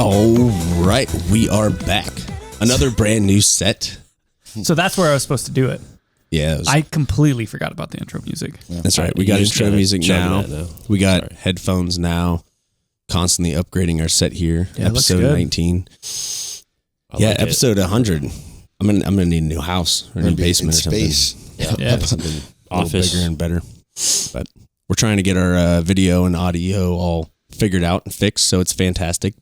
All right, we are back. Another brand new set. So that's where I was supposed to do it. Yeah, I completely forgot about the intro music. Yeah. That's right. We got intro music now. We got headphones now. Constantly upgrading our set here. Yeah, episode 19. Yeah, like episode 100. I'm gonna need a new house or a new basement or something. Yeah. Something a little bigger and better. But we're trying to get our video and audio all figured out and fixed, so it's fantastic.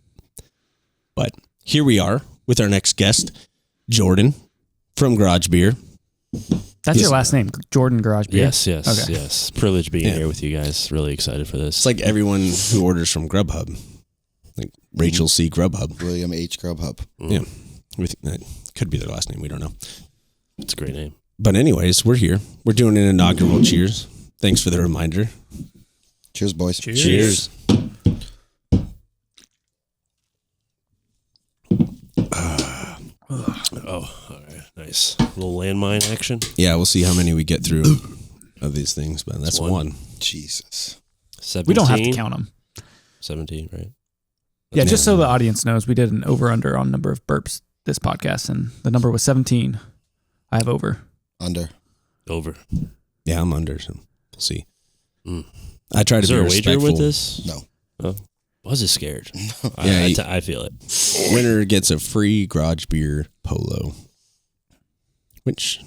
But here we are with our next guest, Jordan from Garage Beer. That's your last name, Jordan Garage Beer? Yes. Privileged being here with you guys. Really excited for this. It's like everyone who orders from Grubhub. Like Rachel C. Grubhub. William H. Grubhub. Yeah. That could be their last name. We don't know. It's a great name. But anyways, we're here. We're doing an inaugural cheers. Thanks for the reminder. Cheers, boys. Cheers. All right. Nice. A little landmine action. Yeah, we'll see how many we get through of these things, but that's one. Jesus. 17? We don't have to count them. 17, right? Yeah, just so the audience knows, we did an over-under on number of burps this podcast, and the number was 17. I have over. Under. Over. Yeah, I'm under, so we'll see. I try to be respectful. Is there a wager with this? No. Oh. Was it scared? Yeah, I feel it. Winner gets a free Garage Beer polo, which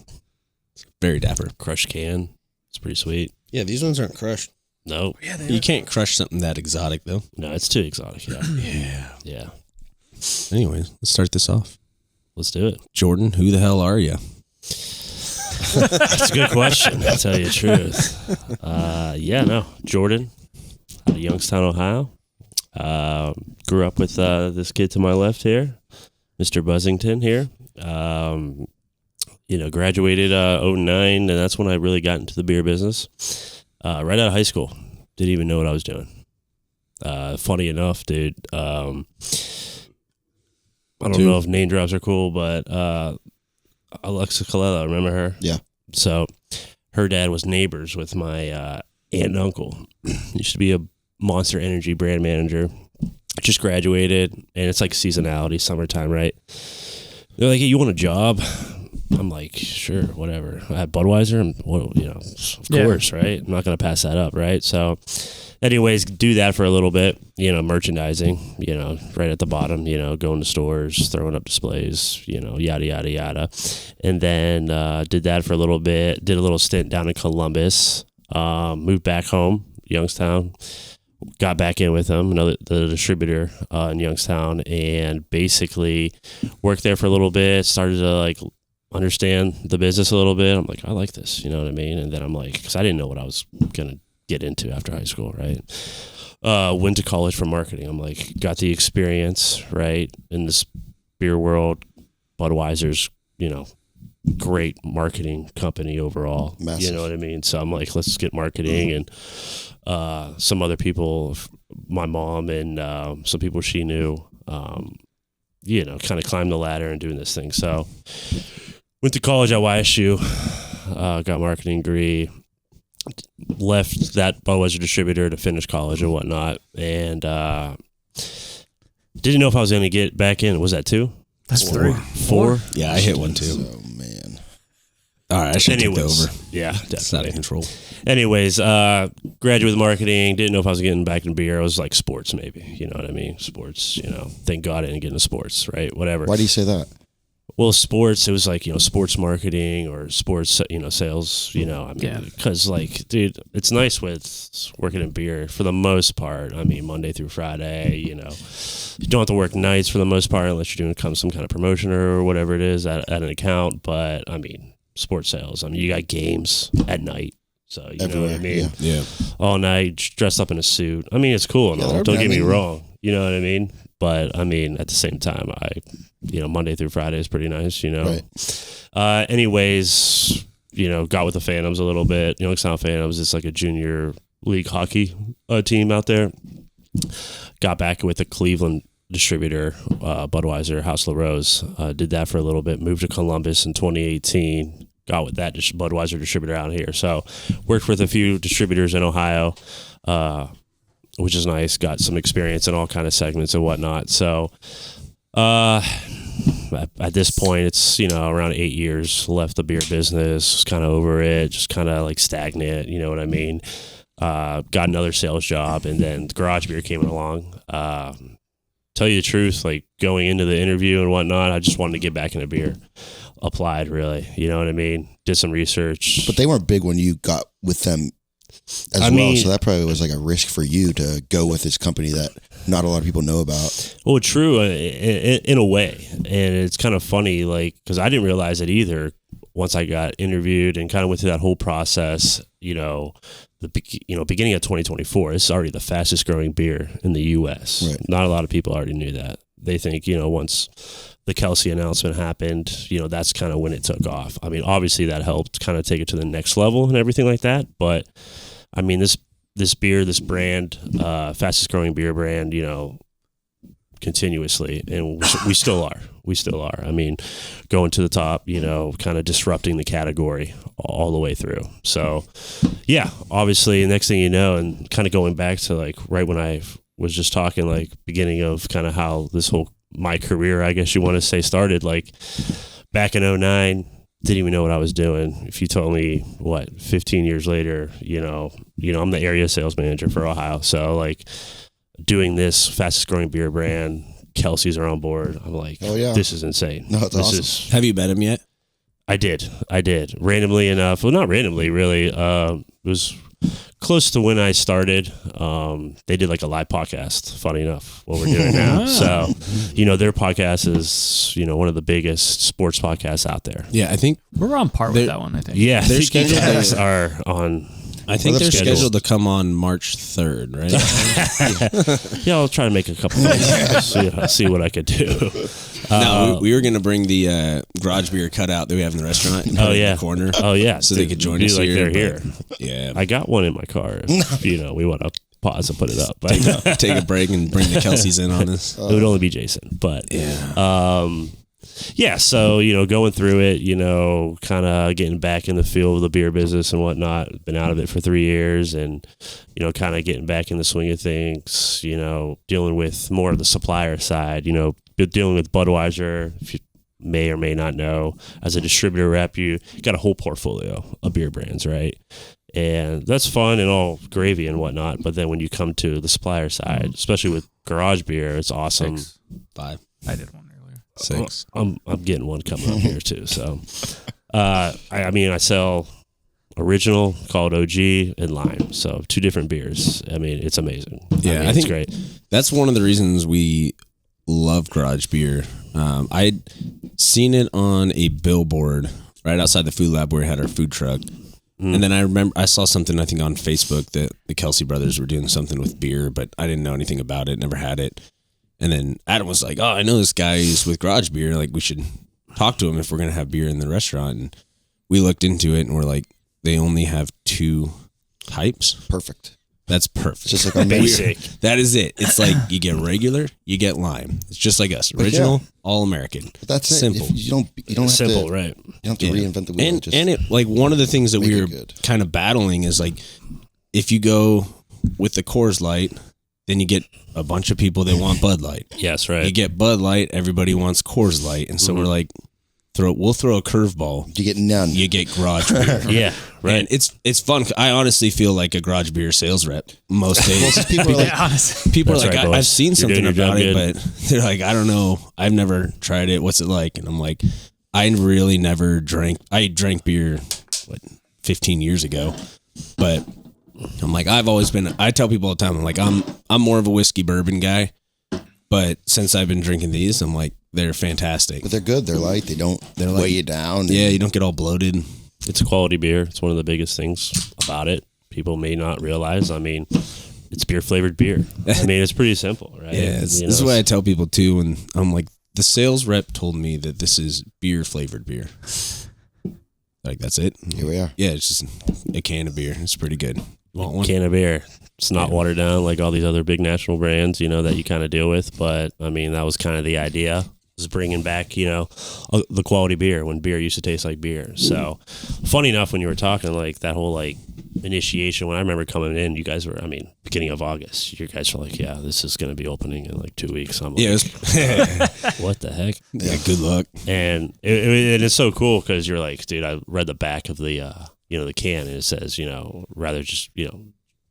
is very dapper. Crushed can. It's pretty sweet. Yeah, these ones aren't crushed. No. Yeah, you can't crush something that exotic, though. No, it's too exotic. Yeah. Yeah. Anyways, let's start this off. Let's do it. Jordan, who the hell are you? That's a good question, to tell you the truth. Jordan, out of Youngstown, Ohio. Grew up with this kid to my left here, Mr. Buzzington here. Graduated 09, and that's when I really got into the beer business. Right out of high school. Didn't even know what I was doing. Funny enough, dude, I don't know if name drops are cool, but Alexa Colella, remember her? Yeah. So her dad was neighbors with my aunt and uncle. Used to be a Monster Energy brand manager. Just graduated, and it's like seasonality, summertime, right? They're like, hey, you want a job? I'm like, sure, whatever. I had Budweiser, and of course, right? I'm not going to pass that up, right? So anyways, do that for a little bit, merchandising, right at the bottom, going to stores, throwing up displays, yada, yada, yada. And then did that for a little bit, did a little stint down in Columbus, moved back home, Youngstown, got back in with them, the distributor in Youngstown, and basically worked there for a little bit, started to understand the business a little bit. I'm like, I like this, you know what I mean? And then I'm like, because I didn't know what I was going to get into after high school, right? Went to college for marketing. I'm like, got the experience, right, in this beer world. Budweiser's, great marketing company overall. Massive. You know what I mean? So I'm like, let's get marketing. And some other people, my mom and some people she knew, kind of climbed the ladder and doing this thing. So went to college at YSU, got marketing degree, left that Budweiser distributor to finish college and whatnot, and didn't know if I was going to get back in. Was that 2? That's 3. 4? Yeah, I hit one too. Oh, man. All right, I should take over. Yeah, definitely. It's out of control. Anyways, graduated with marketing. Didn't know if I was getting back in beer. I was like sports, maybe. You know what I mean? Sports, Thank God I didn't get into sports, right? Whatever. Why do you say that? Well, sports, it was like, sports marketing or sports, sales, because dude, it's nice with working in beer for the most part. I mean, Monday through Friday, you don't have to work nights for the most part unless you're doing some kind of promotion or whatever it is at an account. But I mean, sports sales, you got games at night. So, you know what I mean? Yeah. All night, dressed up in a suit. I mean, it's cool and all. Don't get me wrong. You know what I mean? But, I mean, at the same time, Monday through Friday is pretty nice, Right. Anyways, got with the Phantoms a little bit. Youngstown Phantoms, it's like a junior league hockey team out there. Got back with the Cleveland distributor, Budweiser, House La Rose. Did that for a little bit. Moved to Columbus in 2018. Got with that Budweiser distributor out here. So worked with a few distributors in Ohio. which is nice. Got some experience in all kind of segments and whatnot. So, at this point, it's, around 8 years left the beer business. Just kind of over it, just kind of like stagnant. You know what I mean? Got another sales job, and then the garage beer came along. Tell you the truth, like going into the interview and whatnot, I just wanted to get back into beer. Applied, really. You know what I mean? Did some research. But they weren't big when you got with them as well. So that probably was like a risk for you to go with this company that not a lot of people know about. Well, true, in a way. And it's kind of funny, like, because I didn't realize it either once I got interviewed and kind of went through that whole process. Beginning of 2024, it's already the fastest growing beer in the U.S. Right. Not a lot of people already knew that. They think, once the Kelsey announcement happened, that's kind of when it took off. I mean, obviously that helped kind of take it to the next level and everything like that. But I mean, this beer, this brand, fastest growing beer brand, continuously, and we still are. We still are. I mean, going to the top, kind of disrupting the category all the way through. So, yeah, obviously, next thing you know, and kind of going back to like right when I was just talking, like beginning of kind of how this whole my career, I guess you want to say, started. Like back in 2009, didn't even know what I was doing. If you told me 15 years later, I'm the area sales manager for Ohio. So like doing this fastest growing beer brand, Kelsey's are on board. I'm like, oh yeah, this is insane. No, it's awesome. Have you met him yet? I did. Randomly enough. Well, not randomly, really. It was close to when I started. They did like a live podcast, funny enough, what we're doing now. So, their podcast is, one of the biggest sports podcasts out there. Yeah, I think we're on par with that one, I think. Yeah, their schedules are on. I think they're scheduled to come on March 3rd, right? Yeah, I'll try to make a couple of see what I could do. No, we were going to bring the garage beer cutout that we have in the restaurant and put it in the corner. Oh, yeah. So they could join us like here. They're here. Yeah. I got one in my car if, we want to pause and put it up. But take a break and bring the Kelseys in on this. It would only be Jason. But yeah. Yeah, so, going through it, kind of getting back in the field of the beer business and whatnot. Been out of it for 3 years and, kind of getting back in the swing of things, dealing with more of the supplier side, dealing with Budweiser, if you may or may not know. As a distributor rep, you got a whole portfolio of beer brands, right? And that's fun and all gravy and whatnot. But then when you come to the supplier side, especially with garage beer, it's awesome. 5. I did one. 6. I'm getting one coming up here too. So, I sell original called OG and lime. So 2 different beers. I mean, it's amazing. Yeah, I think it's great. That's one of the reasons we love garage beer. I'd seen it on a billboard right outside the food lab where we had our food truck. And then I remember I saw something, I think on Facebook, that the Kelsey brothers were doing something with beer, but I didn't know anything about it, never had it. And then Adam was like, oh, I know this guy is with garage beer. Like, we should talk to him if we're going to have beer in the restaurant. And we looked into it and we're like, they only have 2 types. Perfect. That's perfect. It's just like our basic. That is it. It's like you get regular, you get lime. It's just like us. Original, all American. But that's simple. It. You don't have simple, to, right? You don't have to reinvent the wheel. And it, like, one of the things that we were kind of battling is like, if you go with the Coors Light, then you get a bunch of people that want Bud Light. Yes, right. You get Bud Light, everybody wants Coors Light. And so we're like, we'll throw a curveball. You get none. You get garage beer. Yeah, right. And it's fun. I honestly feel like a garage beer sales rep most days. Well, people are like, people are That's like, right, I've seen You're something doing your about job it, good. but they're like, I don't know. I've never tried it. What's it like? And I'm like, I really never drank. I drank beer 15 years ago, but I'm like, I tell people all the time, I'm like, I'm more of a whiskey bourbon guy, but since I've been drinking these, I'm like, they're fantastic. but they're good. They're light. They don't weigh you down. Yeah, you don't get all bloated. It's a quality beer. It's one of the biggest things about it. People may not realize. I mean, it's beer flavored beer. I mean, it's pretty simple, right? Yeah, this is what I tell people too, and I'm like, the sales rep told me that this is beer flavored beer. Like, that's it. Here we are. Yeah, it's just a can of beer. It's pretty good. Want one? Can of beer. It's not watered down like all these other big national brands, that you kind of deal with. But I mean, that was kind of the idea. is bringing back, the quality beer when beer used to taste like beer. So funny enough, when you were talking like that whole like initiation, when I remember coming in, you guys were, beginning of August, you guys were like, yeah, this is going to be opening in like 2 weeks. I'm like, what the heck? Yeah, good luck. And it's so cool because you're like, dude, I read the back of the, the can, and it says, rather just,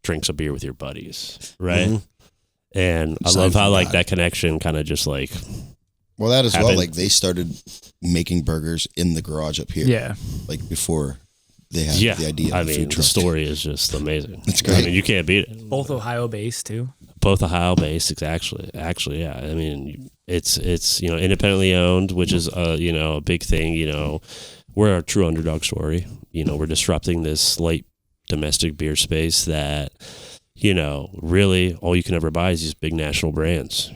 drink some beer with your buddies. Right. Mm-hmm. And I love how like that connection kind of just like, well, that as happened. Well, like they started making burgers in the garage up here. Yeah. Like before they had the idea of the food truck. The story is just amazing. It's great. You can't beat it. Both Ohio based too. Both Ohio based, actually, yeah. It's independently owned, which is a big thing. We're a true underdog story. We're disrupting this light domestic beer space that, really all you can ever buy is these big national brands,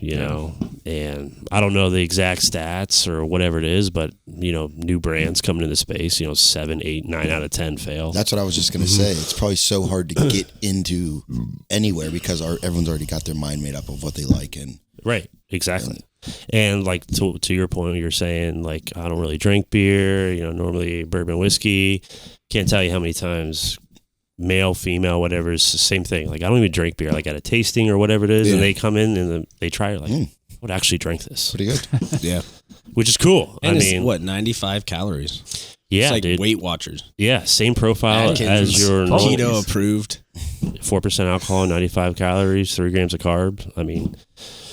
and I don't know the exact stats or whatever it is, but, new brands coming into the space, 7, 8, 9 out of 10 fail. That's what I was just going to say. It's probably so hard to get into anywhere because everyone's already got their mind made up of what they like. And right. Exactly. And like to your point, you're saying like, I don't really drink beer, normally bourbon, whiskey. Can't tell you how many times male, female, whatever, it's the same thing. Like I don't even drink beer, like at a tasting or whatever it is, and they come in and they try it like, I would actually drink this. Pretty good. Yeah. Which is cool. And it's 95 calories. Yeah, it's like dude. Weight Watchers. Yeah, same profile as your keto approved. 4% alcohol, 95 calories, 3 grams of carbs.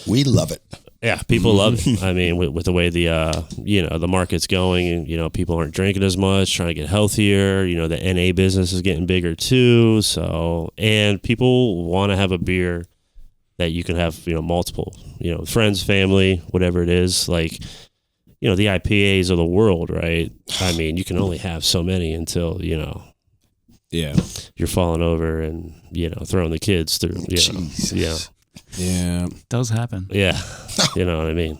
We love it. Yeah, people love it. With the way the market's going, and people aren't drinking as much, trying to get healthier. The NA business is getting bigger too. So, and people want to have a beer that you can have, multiple, friends, family, whatever it is. Like, the IPAs of the world, right? You can only have so many until you're falling over and throwing the kids through. Yeah, it does happen. Yeah, you know what I mean.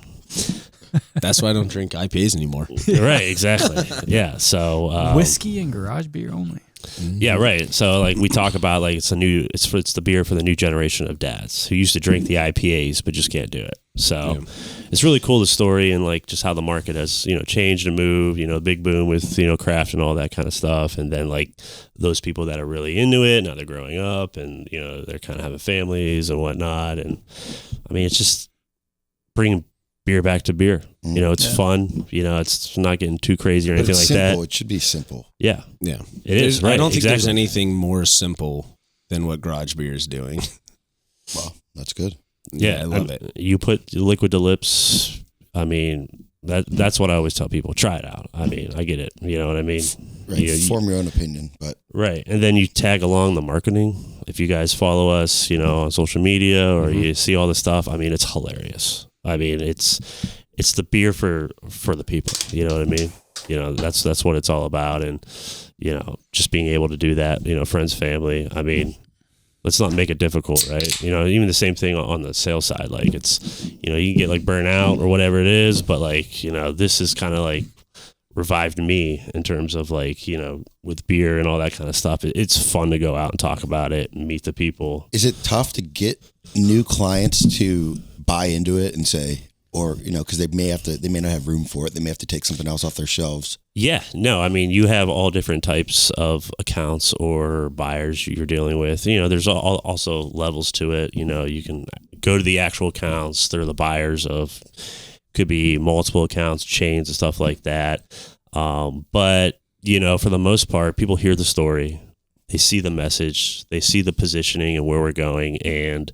That's why I don't drink IPAs anymore. Right, exactly. Yeah, so whiskey and garage beer only. Yeah, right. So like we talk about like it's the beer for the new generation of dads who used to drink the IPAs but just can't do it. So it's really cool, the story, and like just how the market has changed and moved. Big boom with craft and all that kind of stuff, and then like those people that are really into it now, they're growing up and they're kind of having families and whatnot, and it's just bringing beer back to beer. It's fun. It's not getting too crazy or anything like simple. that. It should be simple. Yeah. Yeah. It is. Right. I don't think there's anything more simple than what garage beer is doing. Well, that's good. Yeah, I love it. You put liquid to lips. That's what I always tell people. Try it out. I get it. You know what I mean? Right. Form your own opinion, but right. And then you tag along the marketing. If you guys follow us, on social media or you see all the stuff, it's hilarious. It's the beer for the people. You know what I mean? That's what it's all about. And, just being able to do that, friends, family. Let's not make it difficult, right? Even the same thing on the sales side. Like it's, you can get like burnout or whatever it is, but like, this is kind of like revived me in terms of like, with beer and all that kind of stuff. It's fun to go out and talk about it and meet the people. Is it tough to get new clients to buy into it and say, or, because they may not have room for it. They may have to take something else off their shelves. Yeah, no, you have all different types of accounts or buyers you're dealing with. There's also levels to it. You can go to the actual accounts. They're the buyers of, could be multiple accounts, chains and stuff like that. But, for the most part, people hear the story. They see the message. They see the positioning and where we're going. And,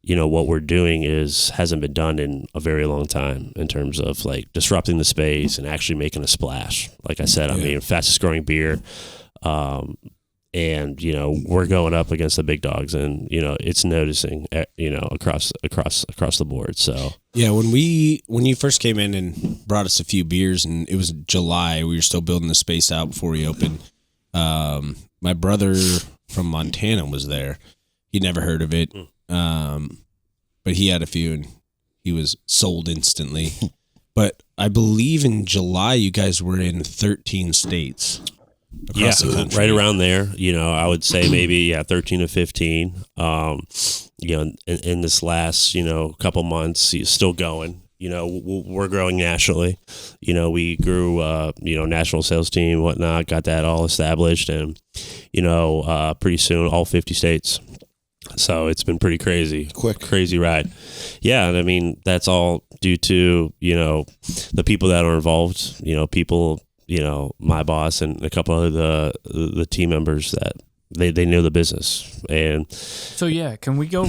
what we're doing hasn't been done in a very long time in terms of like disrupting the space and actually making a splash. Like I said, fastest growing beer. And, we're going up against the big dogs and, it's noticing, across the board. So, yeah, when you first came in and brought us a few beers and it was July, we were still building the space out before we opened. My brother from Montana was there. He'd never heard of it. But he had a few and he was sold instantly. But I believe in July, you guys were in 13 states across the country. Right around there. I would say maybe 13 to 15. In this last, couple months, he's still going. we're growing nationally. We grew, national sales team, whatnot, got that all established, and, pretty soon all 50 states. So it's been pretty crazy. Crazy ride. Yeah. And I mean, that's all due to, the people that are involved, my boss and a couple of the team members that they know the business. And so, yeah, can we go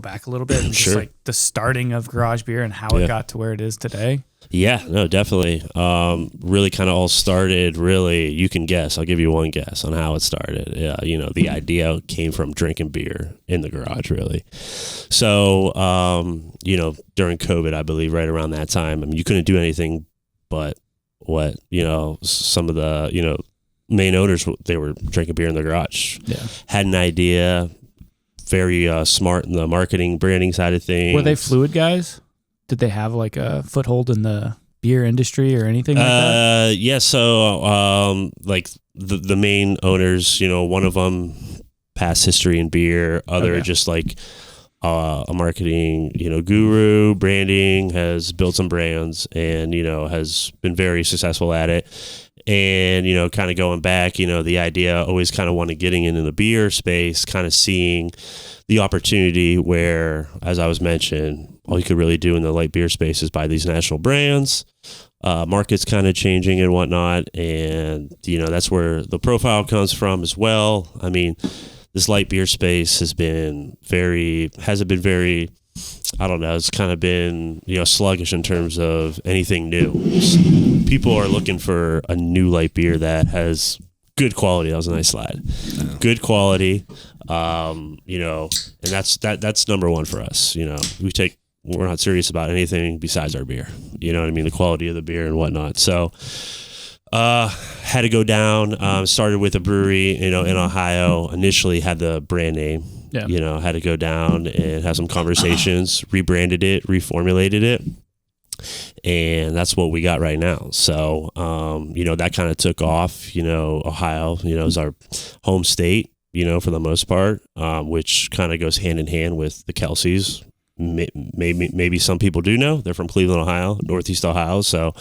back a little bit and Sure. just the starting of Garage Beer and how it got to where it is today? Yeah, no, definitely. Really kind of all started, you can guess. I'll give you one guess on how it started. The idea came from drinking beer in the garage, really. So, during COVID, I believe right around that time, I mean, you couldn't do anything but what, some of the, main owners, they were drinking beer in the garage. Yeah. Had an idea, very smart in the marketing, branding side of things. Were they fluid guys? Did they have a foothold in the beer industry or anything like that? Yeah. So, the main owners, one of them past history in beer, other just a marketing, guru, branding, has built some brands and, has been very successful at it. And, kind of going back, the idea always kind of wanted getting into the beer space, kind of seeing the opportunity where, as I was mentioned, all you could really do in the light beer space is buy these national brands, markets kind of changing and whatnot. And, that's where the profile comes from as well. I mean, this light beer space hasn't been very, I don't know, it's kind of been, sluggish in terms of anything new. People are looking for a new light beer that has good quality. That was a nice slide. Yeah. Good quality, and that's number one for us. We're not serious about anything besides our beer. You know what I mean? The quality of the beer and whatnot. So, had to go down, started with a brewery, in Ohio, initially had the brand name. Yeah. Had to go down and have some conversations, rebranded it, reformulated it. And that's what we got right now. So, that kind of took off, Ohio, is our home state, for the most part, which kind of goes hand in hand with the Kelce's. Maybe some people do know they're from Cleveland, Ohio, Northeast Ohio. So,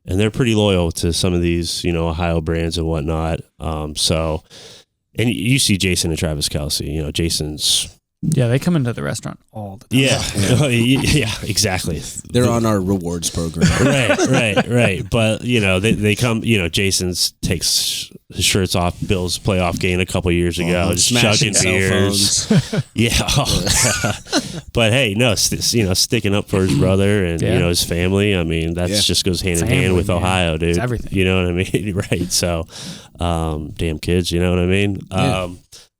and they're pretty loyal to some of these, Ohio brands and whatnot. And you see Jason and Travis Kelce, Jason's. Yeah, they come into the restaurant all the time. Yeah, exactly. They're on our rewards program. Right. But, they come, Jason's takes his shirts off Bill's playoff game a couple years ago, just chugging beers. But hey, no, sticking up for his brother and, his family. I mean, that just goes hand in hand with Ohio, dude. It's everything. You know what I mean? Right. So, damn kids, you know what I mean?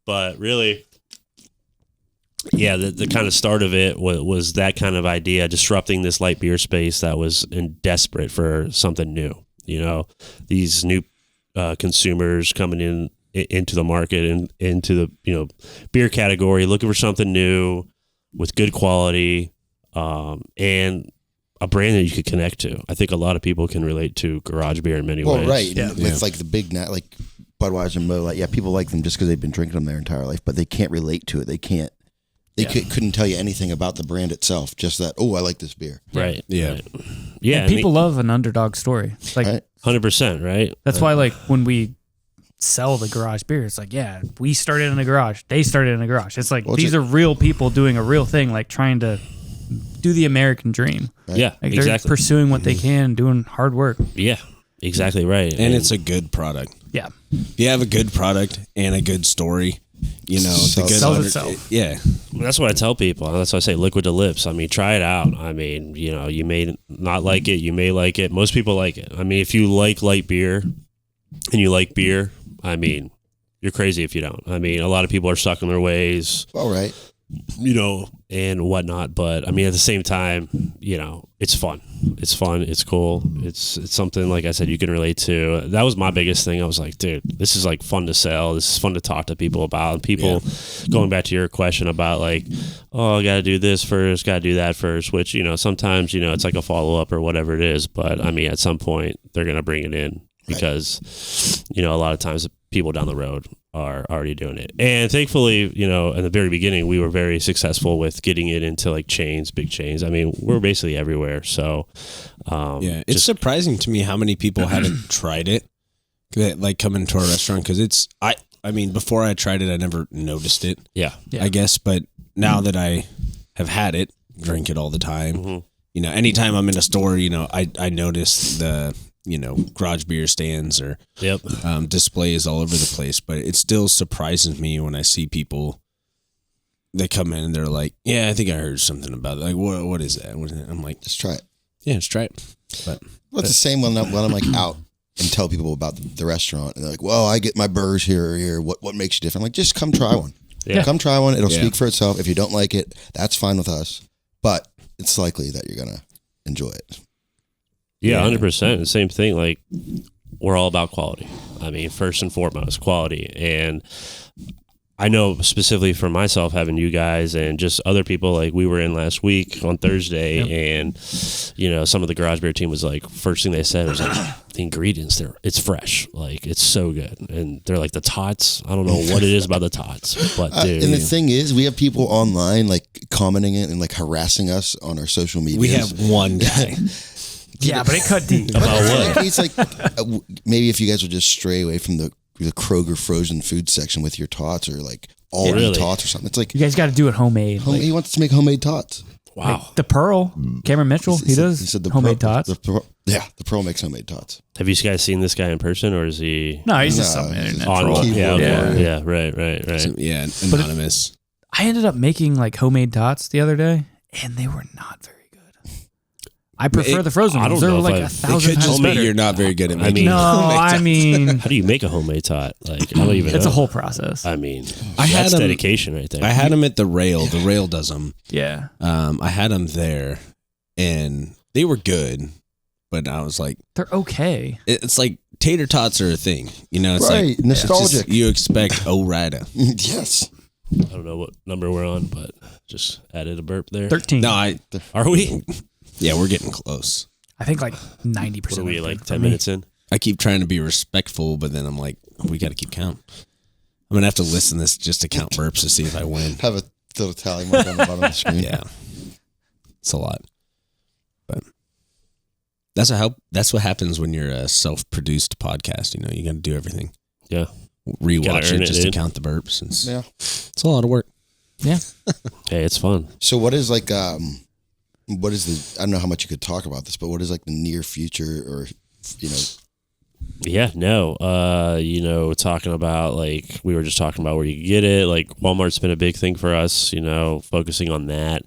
But really, yeah, the kind of start of it was that kind of idea, disrupting this light beer space that was desperate for something new. These new consumers coming into the market and into the beer category, looking for something new with good quality and a brand that you could connect to. I think a lot of people can relate to garage beer in many ways. Well, right. Yeah. With the big like Budweiser and Miller, people like them just because they've been drinking them their entire life, but they can't relate to it. They can't. They couldn't tell you anything about the brand itself, just that, I like this beer. Right. Yeah. Right. Yeah. And people love an underdog story. It's 100%, right? That's why, when we sell the garage beer, it's we started in a garage. They started in a garage. It's these are real people doing a real thing, trying to do the American dream. Right? Yeah, they're exactly. pursuing what they can, doing hard work. Yeah, exactly right. And it's a good product. Yeah. If you have a good product and a good story, the good sells itself. Yeah. That's what I tell people. That's why I say liquid to lips. I mean, try it out. I mean, you may not like it. You may like it. Most people like it. I mean, if you like light beer and you like beer, I mean, you're crazy if you don't. I mean, a lot of people are stuck in their ways. All right. And whatnot. But I mean, at the same time, it's fun. It's fun. It's cool. It's something, like I said, you can relate to. That was my biggest thing. I was like, dude, this is fun to sell. This is fun to talk to people about. And people, going back to your question about I got to do this first, got to do that first, which, sometimes, it's like a follow up or whatever it is. But I mean, at some point they're going to bring it in because, a lot of times people down the road are already doing it. And thankfully, you know, in the very beginning, we were very successful with getting it into like chains, big chains. I mean, we're basically everywhere. So, yeah, it's surprising to me how many people haven't tried it, that like come into our restaurant. Cause I mean, before I tried it, I never noticed it. Yeah. I guess. But now that I have had it, drink it all the time, you know, anytime I'm in a store, you know, I notice the, you know, garage beer stands or displays all over the place. But it still surprises me when I see people that come in and they're like, yeah, I think I heard something about it. Like, what is that? What is it? I'm like, Just try it. yeah, just try it. But Well, it's the same when I'm like out and tell people about the restaurant, and they're like, "Well, I get my burrs here or here. What makes you different?" I'm like, just come try one. Yeah. Come try one. It'll Yeah. speak for itself. If you don't like it, that's fine with us. But it's likely that you're gonna enjoy it. Yeah, 100%. The same thing. Like, we're all about quality. I mean, first and foremost, quality. And I know specifically for myself, having you guys and just other people, like we were in last week on Thursday, and you know, some of the garage beer team was like, first thing they said was like, the ingredients there, it's fresh, like it's so good. And they're like, the tots, I don't know what it is about the tots, but dude. And the thing is, we have people online like commenting it and like harassing us on our social media. we have one guy. Yeah, but it cut deep. About what? It's like maybe if you guys would just stray away from the Kroger frozen food section with your tots, or like all Really? tots or something. It's like You guys got to do it homemade. Like, he wants to make homemade tots. Wow. the Pearl, Cameron Mitchell, he does the homemade tots. The Pearl makes homemade tots. Have you guys seen this guy in person, or is he No, he's just No, some internet on troll. what? Yeah, okay. Yeah. Yeah, right. So, yeah, anonymous. I ended up making like homemade tots the other day, and they were not very good. I prefer the frozen I ones. don't They were know if like I- a It thousand could times just be better. you're not very good at I making mean- No, I mean, How do you make a homemade tot? Like, I don't even know. it's a whole process. I mean, I had that's them- dedication right there. I had them at the Rail. The Rail does them. Yeah. I had them there, and they were good. But I was like, They're okay. it's like tater tots are a thing. You know, it's Right, like it's nostalgic. just- you expect O'Rida. Yes. I don't know what number we're on, but just added a burp there. 13. No, Are we? yeah, we're getting close. I think like 90%. What are we, of like them 10 for me. minutes in? I keep trying to be respectful, but then I'm like, we got to keep count. I'm gonna have to listen to this just to count burps to see if I win. Have a little tally mark on the bottom of the screen. Yeah, it's a lot, but that's what happens when you're a self-produced podcast. You know, you got to do everything. Yeah. Rewatch Gotta earn it it, just to dude. count the burps. And Yeah. it's a lot of work. Yeah. Hey, it's fun. So what is like what is the I don't know how much you could talk about this, but what is like the near future, or you know, Yeah, no. You know, talking about like we were just talking about where you can get it. Like Walmart's been a big thing for us, you know, focusing on that.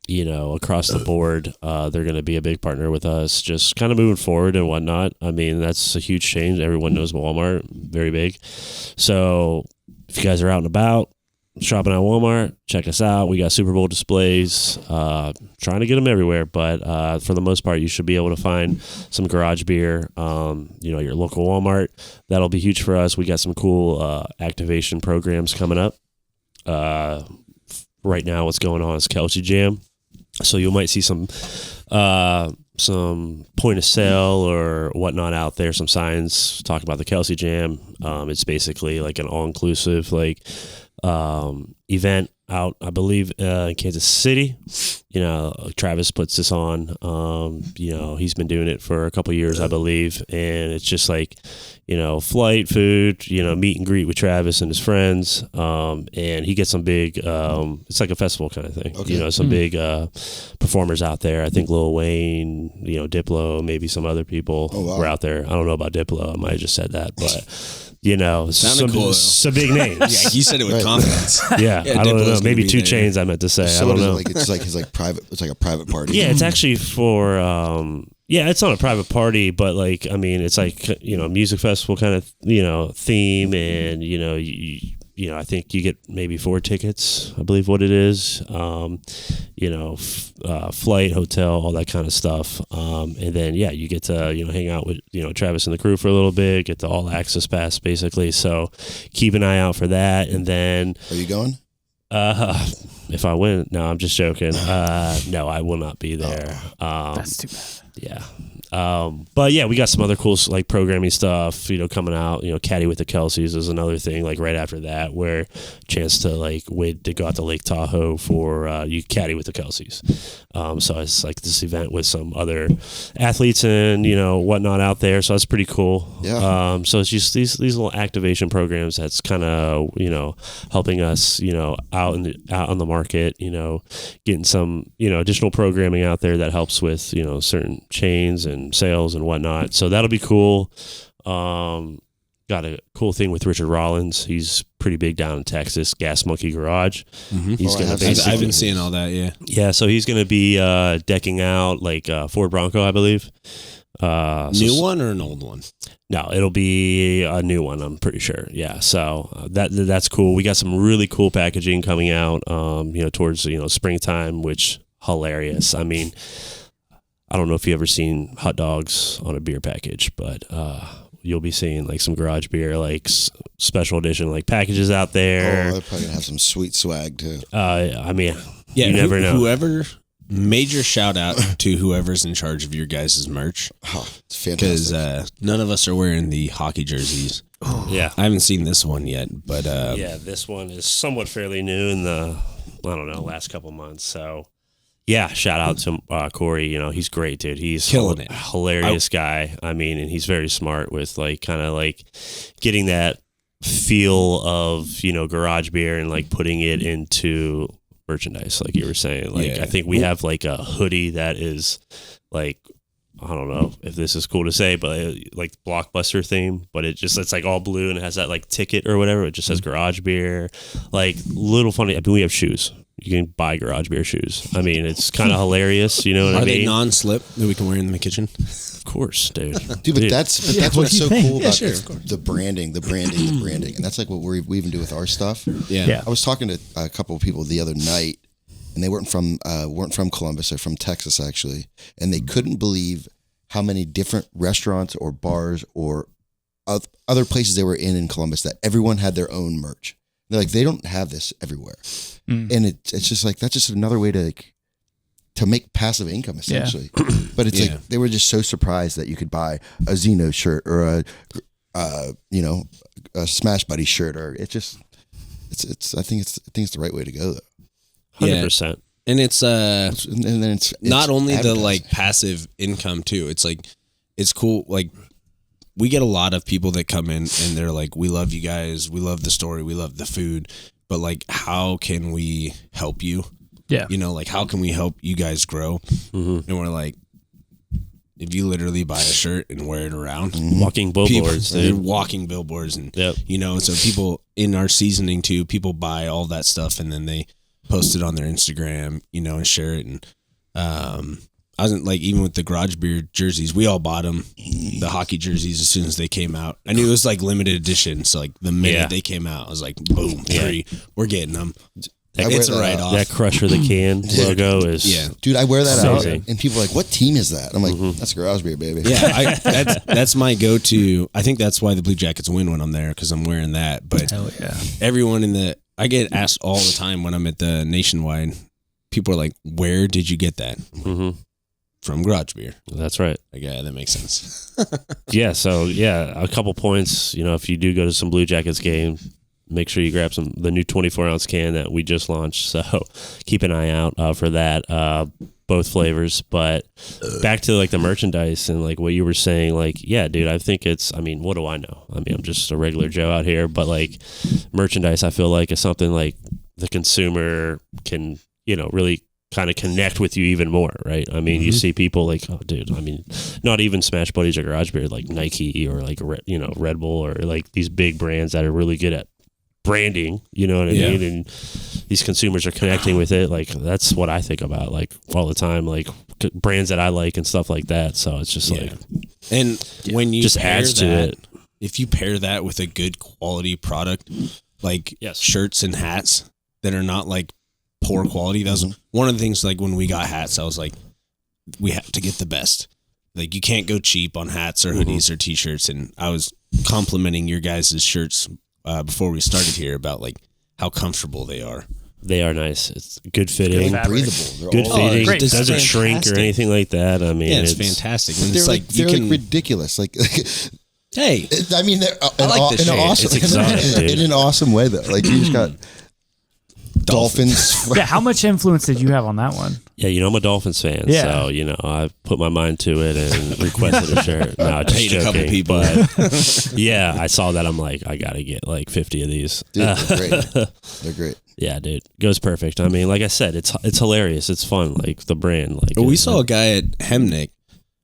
You know, across the board, they're going to be a big partner with us, just kind of moving forward and whatnot. I mean, that's a huge change. Everyone knows Walmart, very big. So if you guys are out and about, shopping at Walmart, check us out. We got Super Bowl displays, trying to get them everywhere, but for the most part, you should be able to find some garage beer, you know, your local Walmart. That'll be huge for us. We got some cool activation programs coming up. Right now, what's going on is Kelsey Jam. So you might see some point of sale or whatnot out there, some signs talking about the Kelsey Jam. It's basically like an all-inclusive like event out, I believe, in Kansas City. You know, Travis puts this on. You know, he's been doing it for a couple of years, I believe, and it's just like, you know, flight, food, you know, meet and greet with Travis and his friends, and he gets some big. It's like a festival kind of thing. Okay. You know, some big performers out there. I think Lil Wayne, you know, Diplo, maybe some other people were out there. I don't know about Diplo. I might have just said that, but. You know, Sounded cool, though. some big names. Yeah, you said it with confidence. Yeah, Yeah, I don't Diplo's know. gonna Maybe be 2 there. Chainz I meant to say. so I what don't is know. it like? It's like his like private. It's like a private party. Yeah, it's actually for yeah, it's not a private party, but like I mean, it's like, you know, music festival kind of, you know, theme, and you know, you know, I think you get maybe 4 tickets, I believe what it is. You know, flight, hotel, all that kind of stuff. And then yeah, you get to, you know, hang out with, you know, Travis and the crew for a little bit, get the all access pass basically. So keep an eye out for that. And then Are you going? if I win, no, I'm just joking. No, I will not be there. That's too bad. Yeah. But yeah, we got some other cool like programming stuff, coming out. Caddy with the Kelseys is another thing. Like right after that, where chance to like wait to go out to Lake Tahoe for you caddy with the Kelseys. So it's like this event with some other athletes and whatnot out there. So that's pretty cool. Yeah. So it's just these little activation programs that's kind of helping us out on the market. Getting some additional programming out there that helps with certain chains and sales and whatnot. So that'll be cool. Got a cool thing with Richard Rollins. He's pretty big down in Texas. Gas Monkey Garage. He's I've been seeing all that. Yeah. So he's gonna be decking out like Ford Bronco, I believe. New one or an old one? No, it'll be a new one. I'm pretty sure. Yeah. So that's cool. We got some really cool packaging coming out. Towards springtime, which hilarious. I mean, I don't know if you ever seen hot dogs on a beer package, but you'll be seeing like some garage beer, like special edition, like packages out there. Oh, they're probably gonna have some sweet swag too. I mean, you never know. Whoever, major shout out to whoever's in charge of your guys' merch. Oh, it's fantastic. Because none of us are wearing the hockey jerseys. Yeah, I haven't seen this one yet, but yeah, this one is somewhat fairly new in the last couple months. So. Yeah, shout out to Corey. He's great, dude. He's killing it. Hilarious guy. I mean, and he's very smart with like kind of like getting that feel of garage beer and like putting it into merchandise, like you were saying. Like I think we have like a hoodie that is like, I don't know if this is cool to say, but like Blockbuster theme, but it's like all blue and it has that like ticket or whatever. It just says garage beer. Like little funny. I mean, we have shoes. You can buy garage beer shoes. I mean, it's kind of hilarious. You know what I mean? Are they non-slip that we can wear in the kitchen? Of course, dude. But that's what's so cool about sure, the branding, and that's like what we even do with our stuff. Yeah. I was talking to a couple of people the other night, and they weren't from Columbus. They're from Texas actually, and they couldn't believe how many different restaurants or bars or other places they were in Columbus that everyone had their own merch. They're like, they don't have this everywhere. And it's just like, that's just another way to make passive income essentially. Yeah. But it's like, they were just so surprised that you could buy a Xeno shirt or a Smash Buddy shirt, or I think it's the right way to go though. 100%. And it's and then it's not only the like passive income too. It's like, it's cool. Like, we get a lot of people that come in and they're like, we love you guys. We love the story. We love the food. But like, how can we help you? Yeah. Like, how can we help you guys grow? Mm-hmm. And we're like, if you literally buy a shirt and wear it around. Walking billboards. They're walking billboards. And, so people in our seasoning too, people buy all that stuff and then they post it on their Instagram, and share it. And, I wasn't like, even with the garage beer jerseys, we all bought them, the hockey jerseys, as soon as they came out. I knew it was like limited edition. So like the minute they came out, I was like, boom, we're getting them. It's a write off. That Crusher the Can logo is, dude, I wear that amazing. out and people are like, what team is that? I'm like, that's garage beer, baby. Yeah. That's my go-to. I think that's why the Blue Jackets win when I'm there, because I'm wearing that. But hell yeah. Everyone I get asked all the time when I'm at the Nationwide, people are like, where did you get that? Mm-hmm. From garage beer. That's right. Like, yeah, that makes sense. So a couple points. If you do go to some Blue Jackets game, make sure you grab the new 24-ounce can that we just launched. So keep an eye out for that. Both flavors. But back to like the merchandise and like what you were saying. Like, yeah, dude, I think what do I know? I mean, I'm just a regular Joe out here. But like merchandise, I feel like is something like the consumer can really kind of connect with you even more, right? I mean, you see people like, oh, dude, I mean, not even Smash Buddies or Garage Beer, like Nike or like, Red Bull or like these big brands that are really good at branding, you know what I mean? And these consumers are connecting with it. Like, that's what I think about, like, all the time, like brands that I like and stuff like that. So it's just like, and when you just adds to it. If you pair that with a good quality product, like shirts and hats that are not like poor quality. That was one of the things, like when we got hats, I was like, we have to get the best. Like, you can't go cheap on hats or hoodies or t-shirts. And I was complimenting your guys' shirts before we started here about like how comfortable they are. They are nice. It's good fitting, fabric. breathable. They're good all- fitting. great It doesn't shrink or fantastic. anything like that. I mean, Yeah, it's fantastic. And They're it's like they're you can. ridiculous. Like, Hey, I mean, they're like the in an shape. awesome, It's exotic, dude. in an awesome way though. Like you just got dolphins. Yeah, how much influence did you have on that one? yeah, I'm a Dolphins fan, Yeah. so I put my mind to it and requested a shirt. No, just paid a joking, couple people. but yeah, I saw that. I'm like, I gotta get like 50 of these. Dude, they're great. They're great. Yeah, dude, goes perfect. I mean, like I said, it's hilarious. It's fun. Like the brand. Like we saw a guy at Hemnick.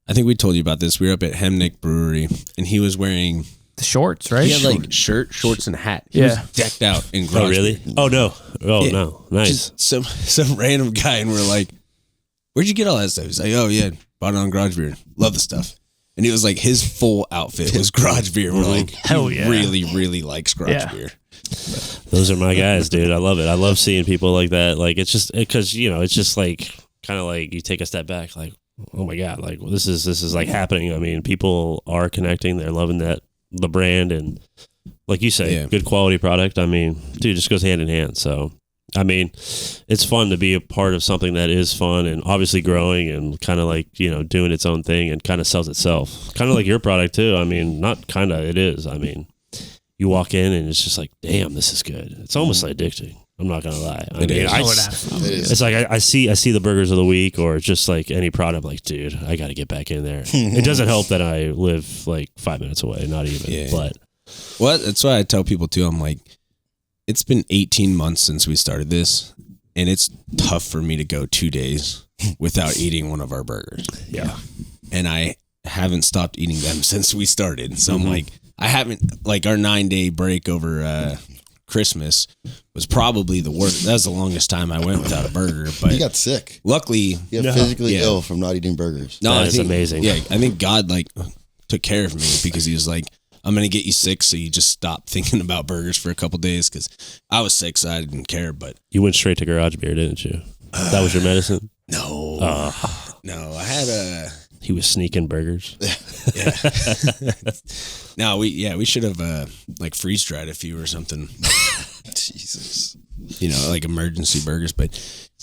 I think we told you about this. We were up at Hemnick Brewery, and he was wearing. The shorts, right? He had like shirt, shorts, and hat. He Yeah. was decked out in garage. Oh really? Oh no. Oh Yeah. no. Nice. Just some random guy, and we're like, "Where'd you get all that stuff?" He's like, "Oh yeah, bought it on Garage Beer. Love the stuff." And it was like his full outfit was Garage Beer. We're like, Hell he yeah. really, really likes Garage Yeah. Beer. Those are my guys, dude. I love it. I love seeing people like that. Like it's just because it's just like kind of like you take a step back, like oh my god, like this is like happening. I mean, people are connecting. They're loving the brand, and like you say, Yeah. good quality product. I mean, dude, it just goes hand in hand. So, I mean, it's fun to be a part of something that is fun and obviously growing and kind of like doing its own thing and kind of sells itself. Kind of like your product too. I mean, not kind of. It is. I mean. You walk in and it's just like, damn, this is good. It's almost like addicting. I'm not gonna lie. I It mean, is. I- Oh, it absolutely It is. is. it's like I see the burgers of the week or just like any product. I'm like, dude, I got to get back in there. It doesn't help that I live like 5 minutes away, not even. Yeah. But Well, that's why I tell people too. I'm like, it's been 18 months since we started this, and it's tough for me to go 2 days without eating one of our burgers. yeah, And I haven't stopped eating them since we started. So I'm like, I haven't, like our 9-day break over Christmas was probably the worst. That was the longest time I went without a burger. But You got sick. luckily, You got physically Yeah. ill from not eating burgers. no, That I is think, amazing. Yeah, I think God like took care of me because he was like, I'm going to get you sick. So you just stop thinking about burgers for a couple days. Cause I was sick. So I didn't care, but you went straight to Garage Beer, didn't you? That was your medicine. no, no, I had He was sneaking burgers. no, we should have like freeze dried a few or something, Jesus. like emergency burgers. But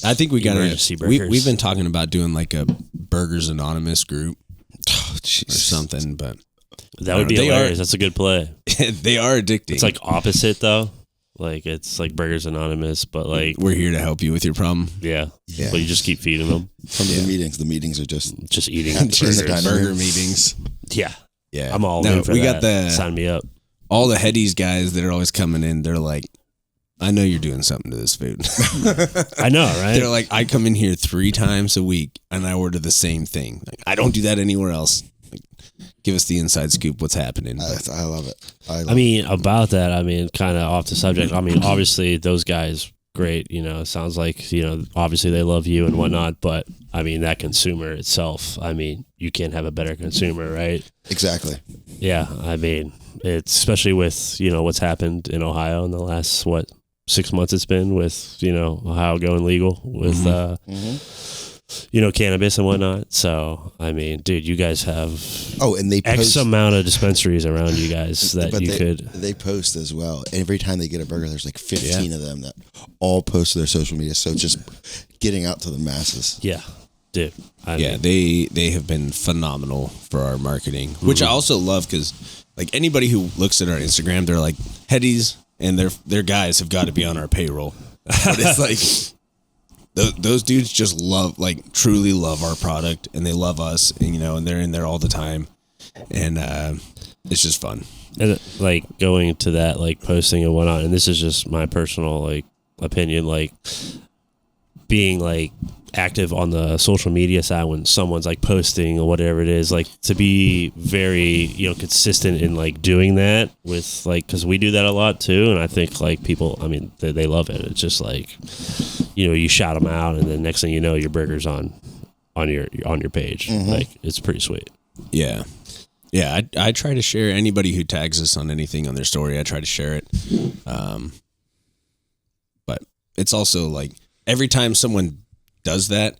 I think we got Emergency to, burgers. we've been talking about doing like a Burgers Anonymous group Oh, or Jesus. something, but That would be They are- hilarious. That's a good play. they are addicting. It's like opposite though. Like it's like Burgers Anonymous, but like we're here to help you with your problem. yeah. Yeah. But you just keep feeding them, From the meetings. The meetings are just just eating Just burgers. the dining Burger room. meetings. Yeah, Yeah, I'm all no, in for we that. got the Sign me up. all the Headies guys that are always coming in. They're like, I know you're doing something to this food. I know, right? They're like, I come in here 3 times a week and I order the same thing. Like, I don't do that anywhere else. Like, give us the inside scoop. What's happening? I love it. I mean, about that, I mean, kind of off the subject. I mean, obviously, those guys, great. It sounds like, obviously they love you and whatnot. But, I mean, that consumer itself, I mean, you can't have a better consumer, right? Exactly. Yeah. I mean, it's especially with, what's happened in Ohio in the last, 6 months it's been with, Ohio going legal with, cannabis and whatnot. So, I mean, dude, you guys have Oh, and they X post, amount of dispensaries around you guys that but you they, could. They post as well. Every time they get a burger, there's like 15 of them that all post to their social media. So it's just getting out to the masses. Yeah, dude. I Yeah, mean, they have been phenomenal for our marketing, which I also love because like anybody who looks at our Instagram, they're like Headies and their guys have got to be on our payroll. But it's like those dudes just truly love our product and they love us, and they're in there all the time, and it's just fun. and like going to that, like posting and whatnot. And this is just my personal like opinion, like being like active on the social media side when someone's like posting or whatever it is, like to be very consistent in like doing that with like, because we do that a lot too, and I think like people, I mean, they love it. It's just like you shout them out, and then next thing you know, your burger's on your page. Like it's pretty sweet. Yeah. Yeah, I try to share anybody who tags us on anything on their story. I try to share it. But it's also like every time someone does that,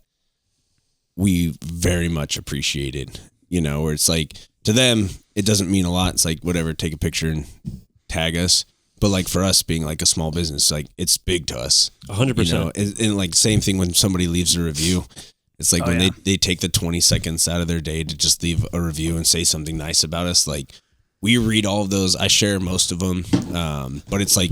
we very much appreciate it. Where it's like to them, it doesn't mean a lot. It's like, whatever, take a picture and tag us. But like for us being like a small business, like it's big to us. 100%. You know, and like same thing when somebody leaves a review. It's like when they take the 20 seconds out of their day to just leave a review and say something nice about us. Like we read all of those. I share most of them. But it's like,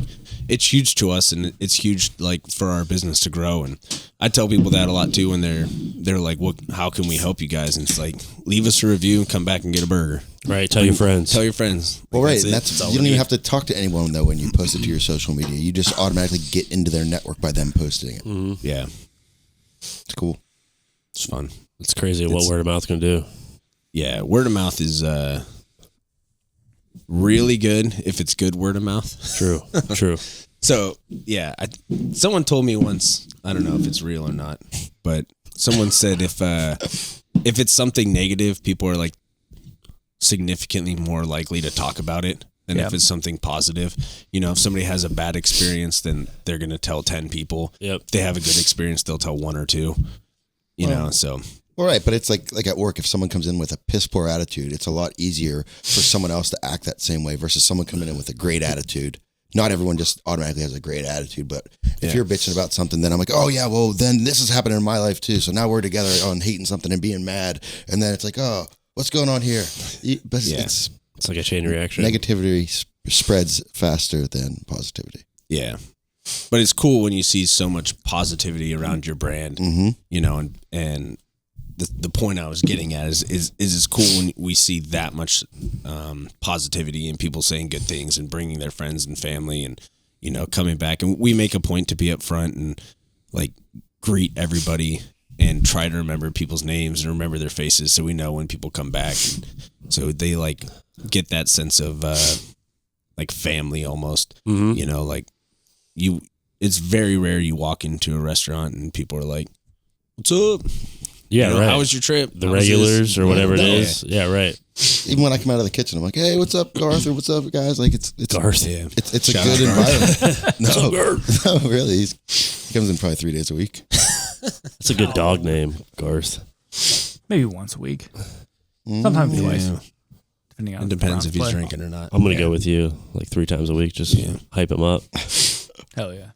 it's huge to us and it's huge like for our business to grow. And I tell people that a lot too when they're like, how can we help you guys? And it's like, leave us a review and come back and get a burger. Right. Tell your friends. Tell your friends. Well, Like, right. That's you don't even have to talk to anyone though when you post it to your social media. You just automatically get into their network by them posting it. Mm-hmm. Yeah. It's cool. It's fun. It's crazy what word of mouth can do. Yeah. Word of mouth is really good if it's good word of mouth. True. True. So, yeah, someone told me once, I don't know if it's real or not, but someone said if it's something negative, people are like significantly more likely to talk about it than if it's something positive. You know, if somebody has a bad experience, then they're going to tell 10 people. Yep. If they have a good experience, they'll tell 1 or 2, you know, so. All right, but it's like at work, if someone comes in with a piss poor attitude, it's a lot easier for someone else to act that same way versus someone coming in with a great attitude. Not everyone just automatically has a great attitude, but if you're bitching about something, then I'm like, oh yeah, well then this is happening in my life too. So now we're together on hating something and being mad, and then it's like, oh, what's going on here? But it's like a chain reaction. Negativity spreads faster than positivity. Yeah. But it's cool when you see so much positivity around your brand, you know, and the point I was getting at is it's cool when we see that much positivity and people saying good things and bringing their friends and family and, you know, coming back. And we make a point to be up front and like greet everybody and try to remember people's names and remember their faces so we know when people come back. And so they like get that sense of like family almost, you know, like it's very rare you walk into a restaurant and people are like, what's up? Yeah, you know, right. How was your trip? The regulars or whatever it is. Yeah, right. Even when I come out of the kitchen, I'm like, hey, what's up, Garth? Or what's up, guys? Like it's Garth. Yeah. It's a good environment. No, really. He comes in probably 3 days a week. That's a good dog name, Garth. Maybe once a week. Sometimes twice. Depending on It depends if he's play. drinking or not. I'm going to go with you like 3 times a week. Just hype him up. Hell yeah.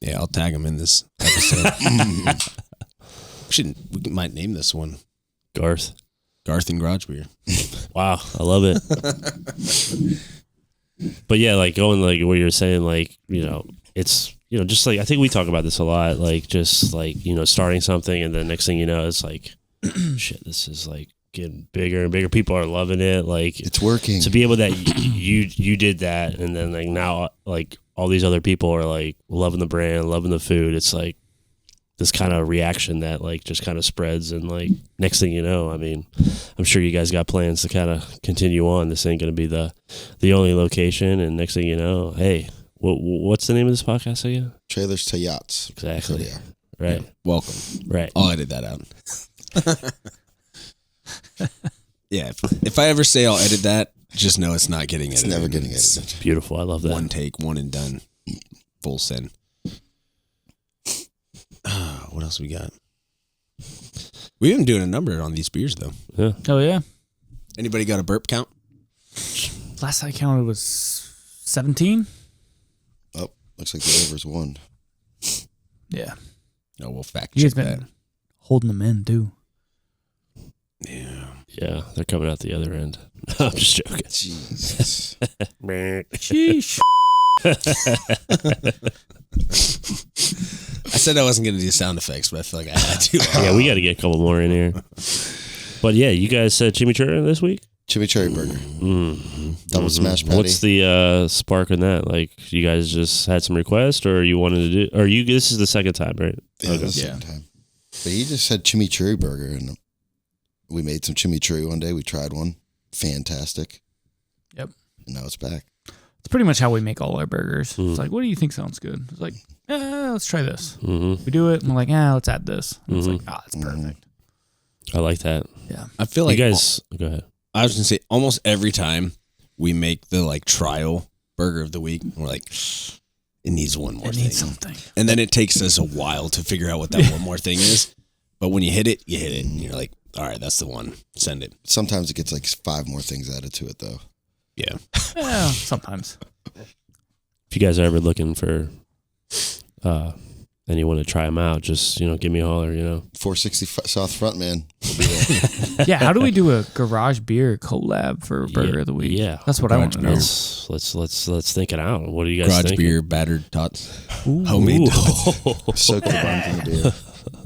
Yeah, I'll tag him in this episode. We might name this one Garth and Garage Beer. Wow, I love it. But yeah, like going like what you're saying, like, you know, it's, you know, just like, I think we talk about this a lot, like just like, you know, starting something and then next thing you know, it's like, shit, this is like getting bigger and bigger. People are loving it. Like it's working. To be able that you did that. And then like now, like all these other people are like loving the brand, loving the food. It's like this kind of reaction that like just kind of spreads. And like next thing you know, I mean, I'm sure you guys got plans to kind of continue on. This ain't going to be the only location. And next thing you know, hey, what's the name of this podcast again? Trailers to Yachts. Exactly. So, yeah. Right. Yeah. Welcome. Right. I'll edit that out. Yeah. If I ever say I'll edit that, just know it's not getting edited. It's never getting edited. It's beautiful. I love that. One take, one and done. Full send. What else we got? We've been doing a number on these beers, though. Yeah. Oh, yeah. Anybody got a burp count? Last I counted was 17. Oh, looks like the over's 1. Yeah. No, we'll fact You guys check been that. holding them in, too. Yeah. Yeah. They're coming out the other end. No, I'm just joking. Jesus. Sheesh. I said I wasn't going to do sound effects, but I feel like I had to. Yeah, we got to get a couple more in here. But yeah, you guys said chimichurri this week? Chimichurri burger. Double smash patty. What's the spark in that? Like, you guys just had some requests, or you wanted to do? Or this is the second time, right? Yeah, the second time. But he just said chimichurri burger, and we made some chimichurri one day. We tried one. Fantastic. Yep. And now it's back. It's pretty much how we make all our burgers. It's like, what do you think sounds good? It's like, let's try this. We do it, and we're like, let's add this. And it's like, it's perfect. I like that. Yeah. I feel like you guys, go ahead. I was going to say almost every time we make the like trial burger of the week, we're like, it needs one more thing. It needs something. And then it takes us a while to figure out what that one more thing is. But when you hit it, you hit it. And you're like, all right, that's the one. Send it. Sometimes it gets like 5 more things added to it, though. Yeah. Yeah, sometimes. if you guys are ever looking for anyone to try them out, just give me a holler. 460 South Front, man. We'll be there. Yeah, how do we do a garage beer collab for Burger of the Week? Yeah, that's what I want to know. Let's think it out. What do you guys Garage think? beer, battered tots, Ooh. homemade tots. Soak the buns in the beer.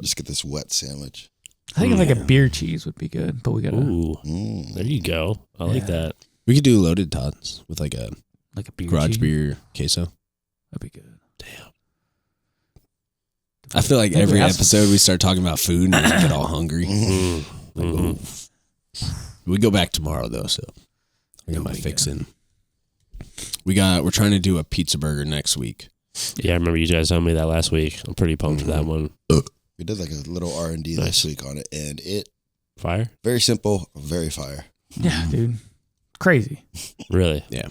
Just get this wet sandwich. I think like a beer cheese would be good, but we gotta There you go. I like that. We could do loaded tots with like a beer garage cheese. beer queso. That'd be good. Damn. I feel like every episode we start talking about food and we get all hungry. We go back tomorrow though, so I got my fix in. We're trying to do a pizza burger next week. Yeah, I remember you guys telling me that last week. I'm pretty pumped for that one. We did like a little R&D this week on it, and Fire? very simple, very fire. Yeah, dude. Crazy. Really? Yeah.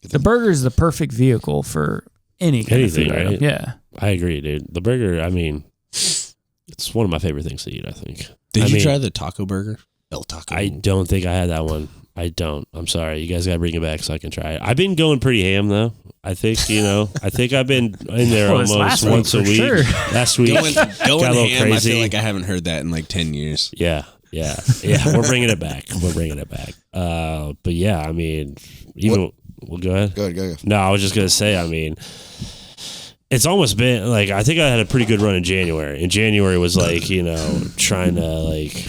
The burger is the perfect vehicle for anything, right? Item. Yeah. I agree, dude. The burger, I mean, it's one of my favorite things to eat, I think. Did you try the taco burger? El Taco. I don't think I had that one. I don't. I'm sorry. You guys got to bring it back so I can try it. I've been going pretty ham, though. I think, I think I've been in there almost once a week. Sure. Last week, going got a little ham, crazy. I feel like I haven't heard that in like 10 years. Yeah. We're bringing it back. But yeah, I mean, well, go ahead. Go ahead. No, I was just going to say, I mean, it's almost been like, I think I had a pretty good run in January. And January was like, trying to like,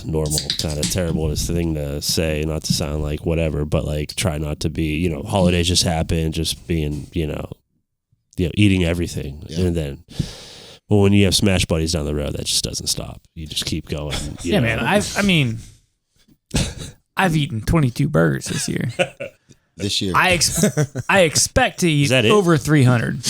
normal, kind of terrible thing to say, not to sound like whatever, but like try not to be, holidays just happen, just being, eating everything. Yeah. And then, well, when you have Smash Buddies down the road, that just doesn't stop. You just keep going. Yeah, man. I've eaten 22 burgers this year. This year. I expect to eat over 300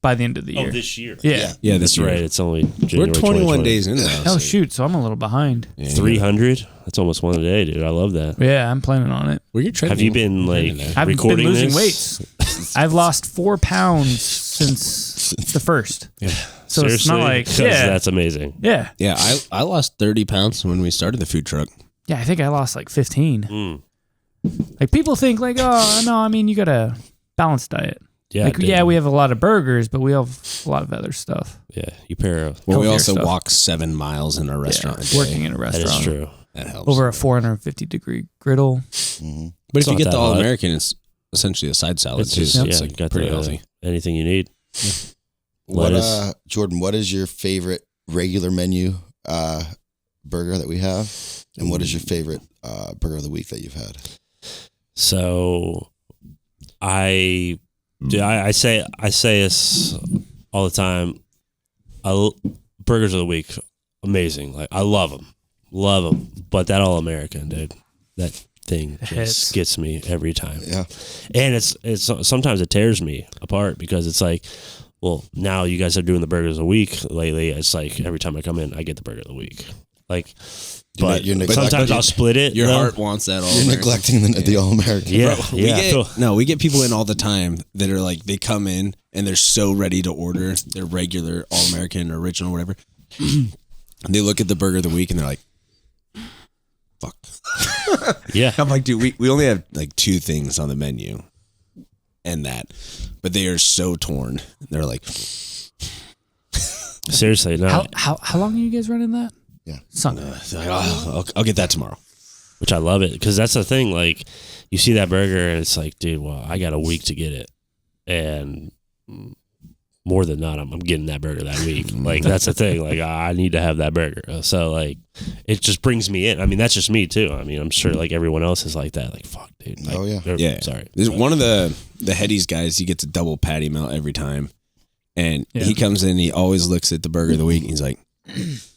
by the end of the year. Oh, this year. Yeah. Yeah, this year. Right. It's only January. We're 21 days in now. Oh, shoot. So I'm a little behind. Yeah, 300? That's almost one a day, dude. I love that. Yeah, I'm planning on it. Have you been like I've recording been losing this? weight. I've lost 4 pounds since the first. Yeah. So Seriously? it's not like, 'Cause that's amazing. Yeah. Yeah, I lost 30 pounds when we started the food truck. Yeah, I think I lost like 15. Mm. Like people think like, oh, no, I mean, you got a balanced diet. Yeah. Like, yeah, we have a lot of burgers, but we have a lot of other stuff. Yeah. You pair Well, we healthier also stuff. walk 7 miles in a restaurant a day. Working in a That restaurant. is true. That helps. Over a 450-degree griddle. Mm-hmm. But It's if you not get that the hot. All-American, it's essentially a side salad It's too. just, So yeah, it's you like got pretty the, healthy. anything you need. What, Jordan, what is your favorite regular menu burger that we have? And what is your favorite burger of the week that you've had? So I say this all the time. Burgers of the week, amazing. Like I love them. But that All-American, dude, that thing just gets me every time. Yeah, and it's sometimes it tears me apart because it's like, well, now you guys are doing the burgers of the week lately. It's like every time I come in, I get the burger of the week. Like, but sometimes I'll split it. Your heart wants that all. You're neglecting the All-American. Yeah, Bro, we get people in all the time that are like, they come in and they're so ready to order their regular All-American or original, whatever. And they look at the burger of the week and they're like, fuck. Yeah. I'm like, dude, we only have like 2 things on the menu and that, but they are so torn. They're like, seriously, no. How long are you guys running that? Yeah. Sunday. I'll get that tomorrow. Which I love it because that's the thing. Like, you see that burger and it's like, dude, well, I got a week to get it, and more than not, I'm getting that burger that week. Like, that's the thing. Like, I need to have that burger. So like, it just brings me in. I mean, that's just me too. I mean, I'm sure like everyone else is like that. Like, fuck, dude. Like, Oh, yeah. Yeah. Sorry. There's one of the Headies guys, he gets a double patty melt every time. And he comes in, he always looks at the burger of the week, and he's like,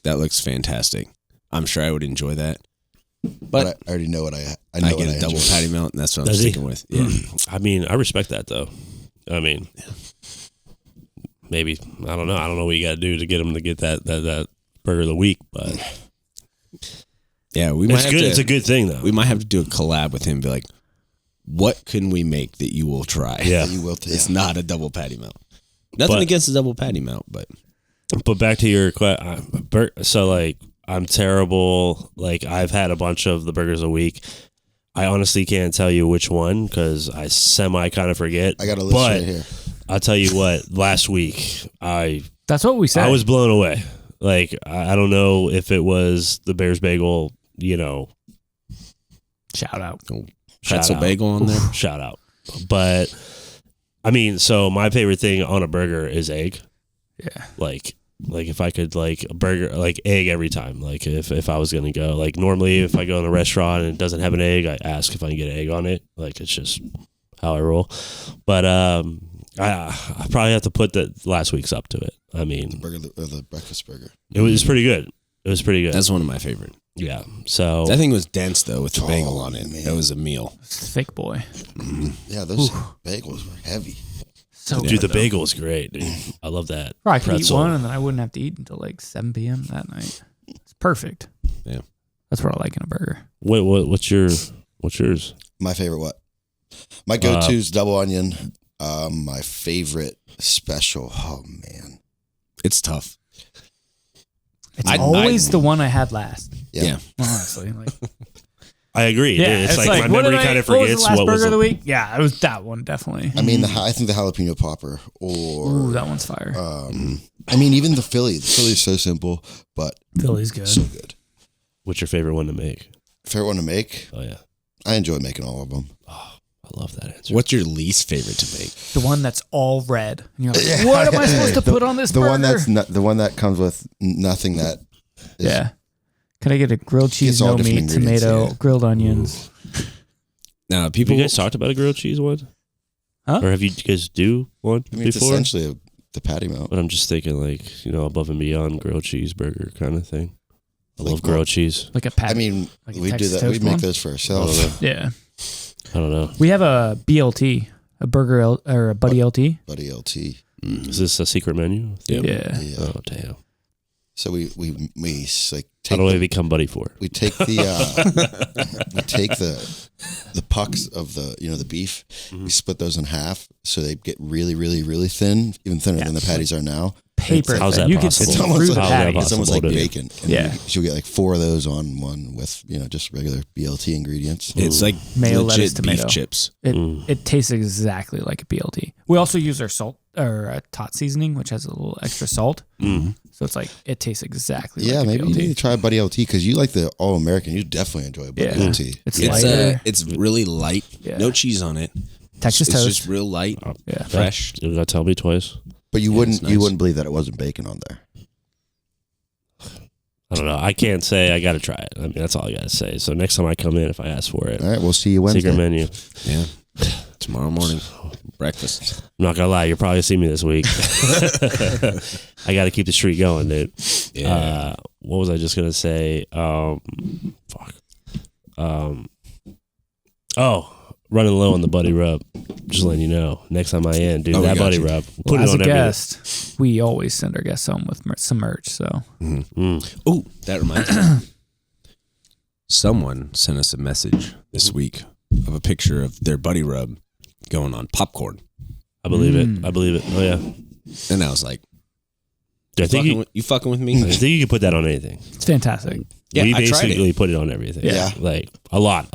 that looks fantastic. I'm sure I would enjoy that. But I already know what I get a double patty melt, and that's what I'm Does he? sticking with. Yeah. I mean, I respect that though. I mean, maybe, I don't know. I don't know what you got to do to get him to get that burger of the week, but Yeah, we might it's have good. to, It's a good thing though. we might have to do a collab with him and be like, what can we make that you will try? Yeah. You will. It's not a double patty melt. Nothing But- against a double patty melt, but But back to your question. So like, I'm terrible. Like, I've had a bunch of the burgers a week. I honestly can't tell you which one because I semi kind of forget. I got a list but right here. I'll tell you what. Last week, That's what we said. I was blown away. Like I don't know if it was the Bears bagel. Shout out. Pretzel bagel on there. Shout out. But I mean, so my favorite thing on a burger is egg. Yeah. Like if I could like a burger, like egg every time. Like if I was gonna go, like normally if I go in a restaurant and it doesn't have an egg, I ask if I can get an egg on it. Like it's just how I roll. But I probably have to put the last week's up to it. I mean, The breakfast burger. it was pretty good. It was pretty good. That's one of my favorite. Yeah. So That thing was dense though with the bagel Oh, on it. man. That was a meal. Thick boy. Yeah, those bagels were heavy. So dude, good, the though. bagel is great. Dude. I love that. Bro, I could eat pretzel. one and then I wouldn't have to eat until like 7 p.m. that night. It's perfect. Yeah. That's what I like in a burger. What's yours? My favorite what? My go-to is double onion. My favorite special. Oh man, It's tough. It's I- always the one I had last. Yeah. Honestly, like I agree. yeah, It's like my what memory did kind of what was forgets the last what was burger of the week. Yeah, it was that one definitely. I mean, I think the jalapeno popper, or Ooh, that one's fire. I mean, even the Philly. The Philly is so simple, but Philly's good. so good. What's your favorite one to make? Favorite one to make? Oh yeah, I enjoy making all of them. I love that answer. What's your least favorite to make? The one that's all red. And you're like, what am I supposed to put on this The burger? one that's not, the one that comes with nothing that. Is, yeah. Can I get a grilled cheese, It's all no different meat, ingredients, tomato, yeah. grilled onions? Now Have people you guys talked about a grilled cheese one? Huh? Or have you guys do one I mean, it's before? essentially the patty melt. But I'm just thinking like, above and beyond grilled cheese burger kind of thing. I Like love grilled cheese. Like a patty. I mean, Like a we do Texas that. toast We make one? those for ourselves. Yeah. I don't know. We have a BLT, a burger or a Buddy LT. Buddy LT. Is this a secret menu? Yep. Yeah. Yeah. Oh damn. So we like How take do I become buddy for? we take the we take the pucks of the beef. We split those in half so they get really, really, really thin, even thinner than the patties are now. Paper. How's that you can possible? see It's almost through like, the How's that patty. it's almost like possible to do? bacon. And Yeah. so you'll get like 4 of those on one with just regular BLT ingredients. It's like Mayo, lettuce, legit beef tomato. chips. It tastes exactly like a BLT. We also use our salt or a tot seasoning, which has a little extra salt. So it's like it tastes exactly Yeah, like a maybe BLT. you need to try Buddy LT because you like the All American. You definitely enjoy Buddy Yeah. LT. It's It's lighter. it's really light. Yeah. No cheese on it. Texas It's toast. just real light, Yeah. fresh. You gotta tell me twice. But you it's nice. you wouldn't believe that it wasn't bacon on there. I don't know. I can't say. I gotta try it. I mean, that's all I gotta say. So next time I come in, if I ask for it, All right, we'll see you Wednesday. secret menu. Yeah. Tomorrow morning, breakfast. I'm not gonna lie. You'll probably see me this week. I got to keep the streak going, dude. Yeah. What was I just gonna say? Fuck. Running low on the buddy rub. Just letting you know. Next time I am, dude, Oh, we that got buddy you. rub. Well, Put as it on a everything. guest, we always send our guests home with some merch. So Oh, that reminds me. Someone sent us a message this week of a picture of their buddy rub going on popcorn. I believe it. I believe it. Oh yeah. And I was like, Dude, I think you fucking with me? I think you can put that on anything. it's fantastic. Yeah, We I tried basically put it on everything. Yeah. Like a lot.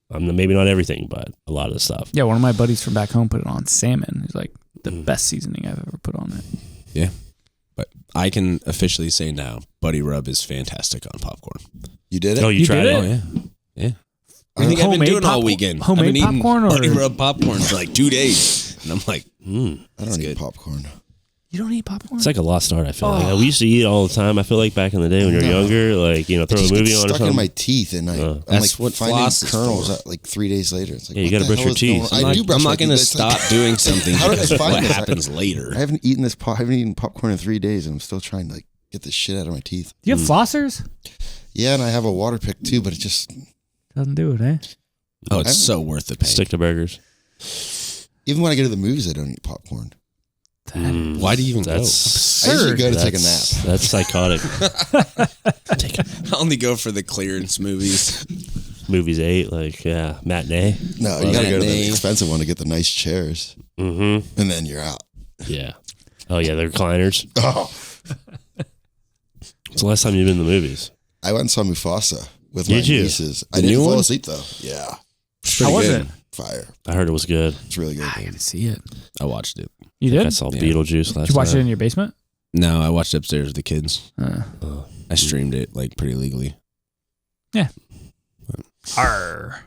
Maybe not everything, but a lot of the stuff. Yeah, one of my buddies from back home put it on salmon. He's like the best seasoning I've ever put on it. Yeah. But I can officially say now, buddy rub is fantastic on popcorn. You did it? Oh, you You tried did it? it? Oh, yeah. Yeah. I think I've been Homemade doing all popcorn- weekend. homemade I've been eating popcorn or- buddy rub popcorn for like 2 days. And I'm like, I don't eat good. popcorn. You don't eat popcorn? It's like a lost art. I feel like we used to eat it all the time. I feel like back in the day when you were younger, like throw It a just movie gets on or stuck something. in my teeth, and I'm That's like what finding floss is kernels for. out, like 3 days later. It's like, Yeah, you what gotta the brush hell your is going teeth. on? I do brush I'm my not going to teeth. It's like- stop doing something. How did I find what this? happens later? I haven't eaten I haven't eaten popcorn in 3 days, and I'm still trying to like get this shit out of my teeth. Do you have flossers? Yeah, and I have a water pick too, but it just Doesn't do it, eh? Oh, it's so worth the pain. Stick to burgers. even when I go to the movies, I don't eat popcorn. Why do you even go? That's I usually go to take a that's- nap. That's psychotic. I only go for the clearance movies. Movies 8, like matinee. No, you gotta go to the Matinee. expensive one to get the nice chairs, Mm-hmm. and then you're out. Yeah. Oh yeah, the recliners. Oh, What's the last time you've been to the movies? I went and saw Mufasa with my Did you? nieces. I The didn't new fall one? asleep though. Yeah, How was good. it? Fire. I heard it was good. It's really good. I got to see it. I watched it. You I did? saw Yeah. Beetlejuice last Did you watch it night. in your basement? No, I watched it upstairs with the kids. Oh. I streamed it like pretty legally. Arr.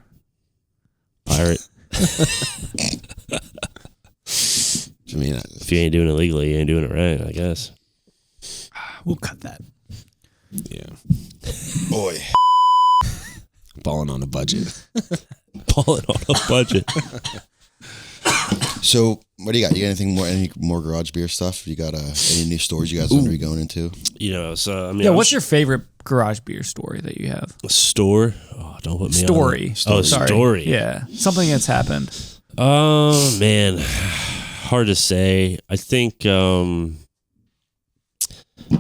Pirate. I mean, If you ain't doing it legally, you ain't doing it right, I guess. We'll cut that. yeah, Boy. balling on a budget. Balling on a budget. So, what do you got? You got anything more? Any more garage beer stuff? You got any new stores you guys are going to be going into? You know, so I mean, Yeah, what's your favorite garage beer story that you have? store? Oh, don't put me Story. on. Oh, Sorry. story. Yeah. Something that's happened. Oh man, hard to say. I think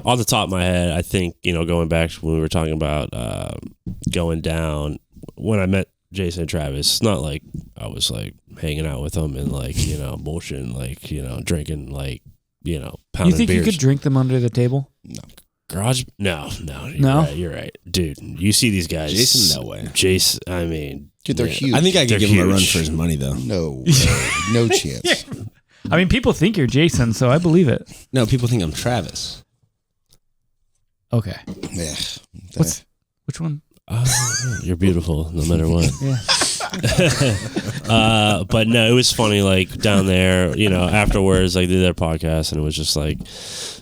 off the top of my head, I think going back to when we were talking about going down when I met Jason and Travis. It's not like I was like hanging out with them and like bullshitting, like drinking like pounding You think beers. you could drink them under the table? Garage? No. No? You're right, dude. You see these guys, Jason, no way. Jason, I mean, Dude, they're yeah. huge. I think I could They're give him a run huge. for his money though. No way. No chance. I mean, people think you're Jason, so I believe it. No, people think I'm Travis. Okay. Yeah. Which one? You're beautiful, no matter what. Yeah. But no, it was funny. Like down there, afterwards, like they did their podcast, and it was just like,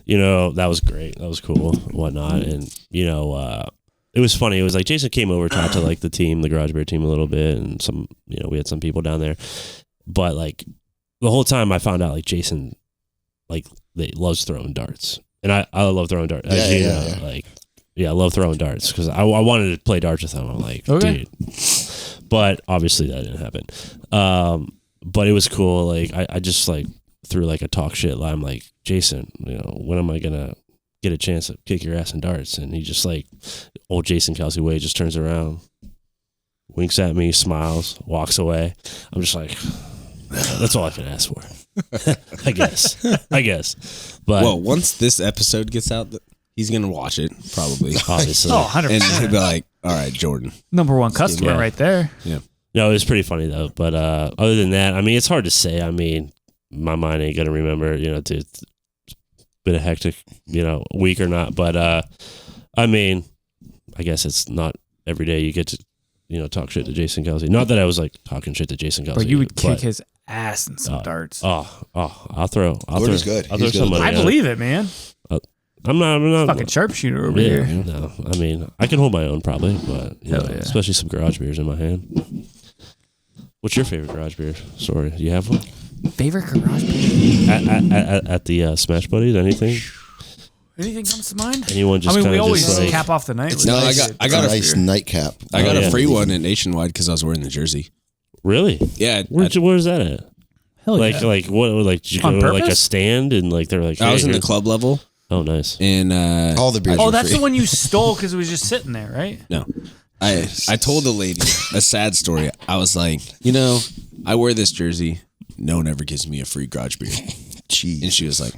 that was great, that was cool, whatnot, and it was funny. It was like Jason came over, talked to like the team, the garage beer team, a little bit, and some, we had some people down there, but like the whole time I found out like Jason, like they loves throwing darts, and I love throwing darts. As you know, like. Yeah, I love throwing darts because I wanted to play darts with him. I'm like, Okay. dude. But obviously that didn't happen. But it was cool. Like I just like threw like a talk shit line. I'm like, Jason, when am I gonna get a chance to kick your ass in darts? And he just like, old Jason Kelsey Way just turns around, winks at me, smiles, walks away. I'm just like, that's all I can ask for. I guess. But Well, once this episode gets out, he's gonna watch it probably, obviously. Oh, 100%. and he'll be like, "All right, Jordan." Number one customer Yeah. right there. No, it was pretty funny though. But other than that, I mean, it's hard to say. I mean, my mind ain't gonna remember. Dude, it's been a hectic, week or not. But I mean, I guess it's not every day you get to, talk shit to Jason Kelsey. Not that I was like talking shit to Jason Kelsey. But you would kick his ass in some darts. I'll throw. Lord is good. I'll throw He's good. some money I at it. believe it, man. I'm not Fucking sharpshooter over Yeah, here. no. I mean, I can hold my own probably, but Hell yeah. especially some garage beers in my hand. What's your favorite garage beer story? Do you have one? Favorite garage beer? At the Smash Buddies? Anything? Anything comes to mind? Anyone just I mean, kind we of always just like cap off the night. It's with nice. I got a a nice nightcap. I got Oh, a yeah. free one at Nationwide because I was wearing the jersey. really? Yeah, Where's that at? Hell Like yeah. like what? Like did you go On to like a purpose? stand and like they're like I was hey, in the here- club level, Oh, nice. and All the beers. Oh, were that's free. the one you stole because it was just sitting there, right? no, I told the lady a sad story. I was like, I wear this jersey. No one ever gives me a free garage beer, Jeez. and she was like,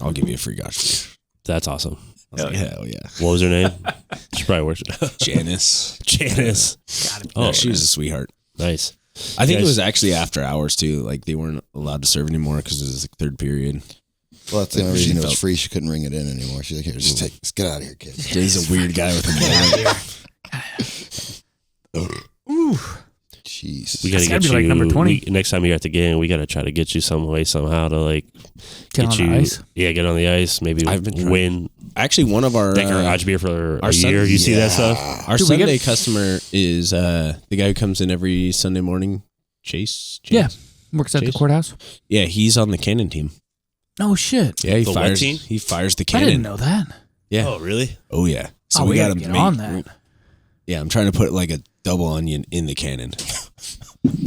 "I'll give you a free garage beer." That's awesome. I was like, "Hell yeah, What was her name? She probably works. Janice." Janice. Oh, she was a sweetheart. Nice. I think Yes. it was actually after hours too. Like they weren't allowed to serve anymore because it was like third period. Well, that's the only reason it was felt- free. She couldn't ring it in anymore. She's like, here, just get out of here, kid. Jay's a weird guy with a mullet. Ooh. Jeez. We gotta That's gotta get be you like number 20. next time you're at the game. We gotta try to get you some way somehow to like Get on you. the ice. Yeah, get on the ice. Maybe I've been trying. win Actually, one of our that garage beer for a our son- year. You see that Yeah. stuff? our Dude, we Sunday get- customer is the guy who comes in every Sunday morning. Chase? Yeah. Works at the Chase? courthouse. Yeah, he's on the cannon team. Oh, shit. Yeah, he The what fires. team? He fires the I cannon. didn't know that. Yeah. Oh, really? Oh yeah. So Oh, we we got gotta to get on that. Yeah, I'm trying to put like a double onion in the cannon.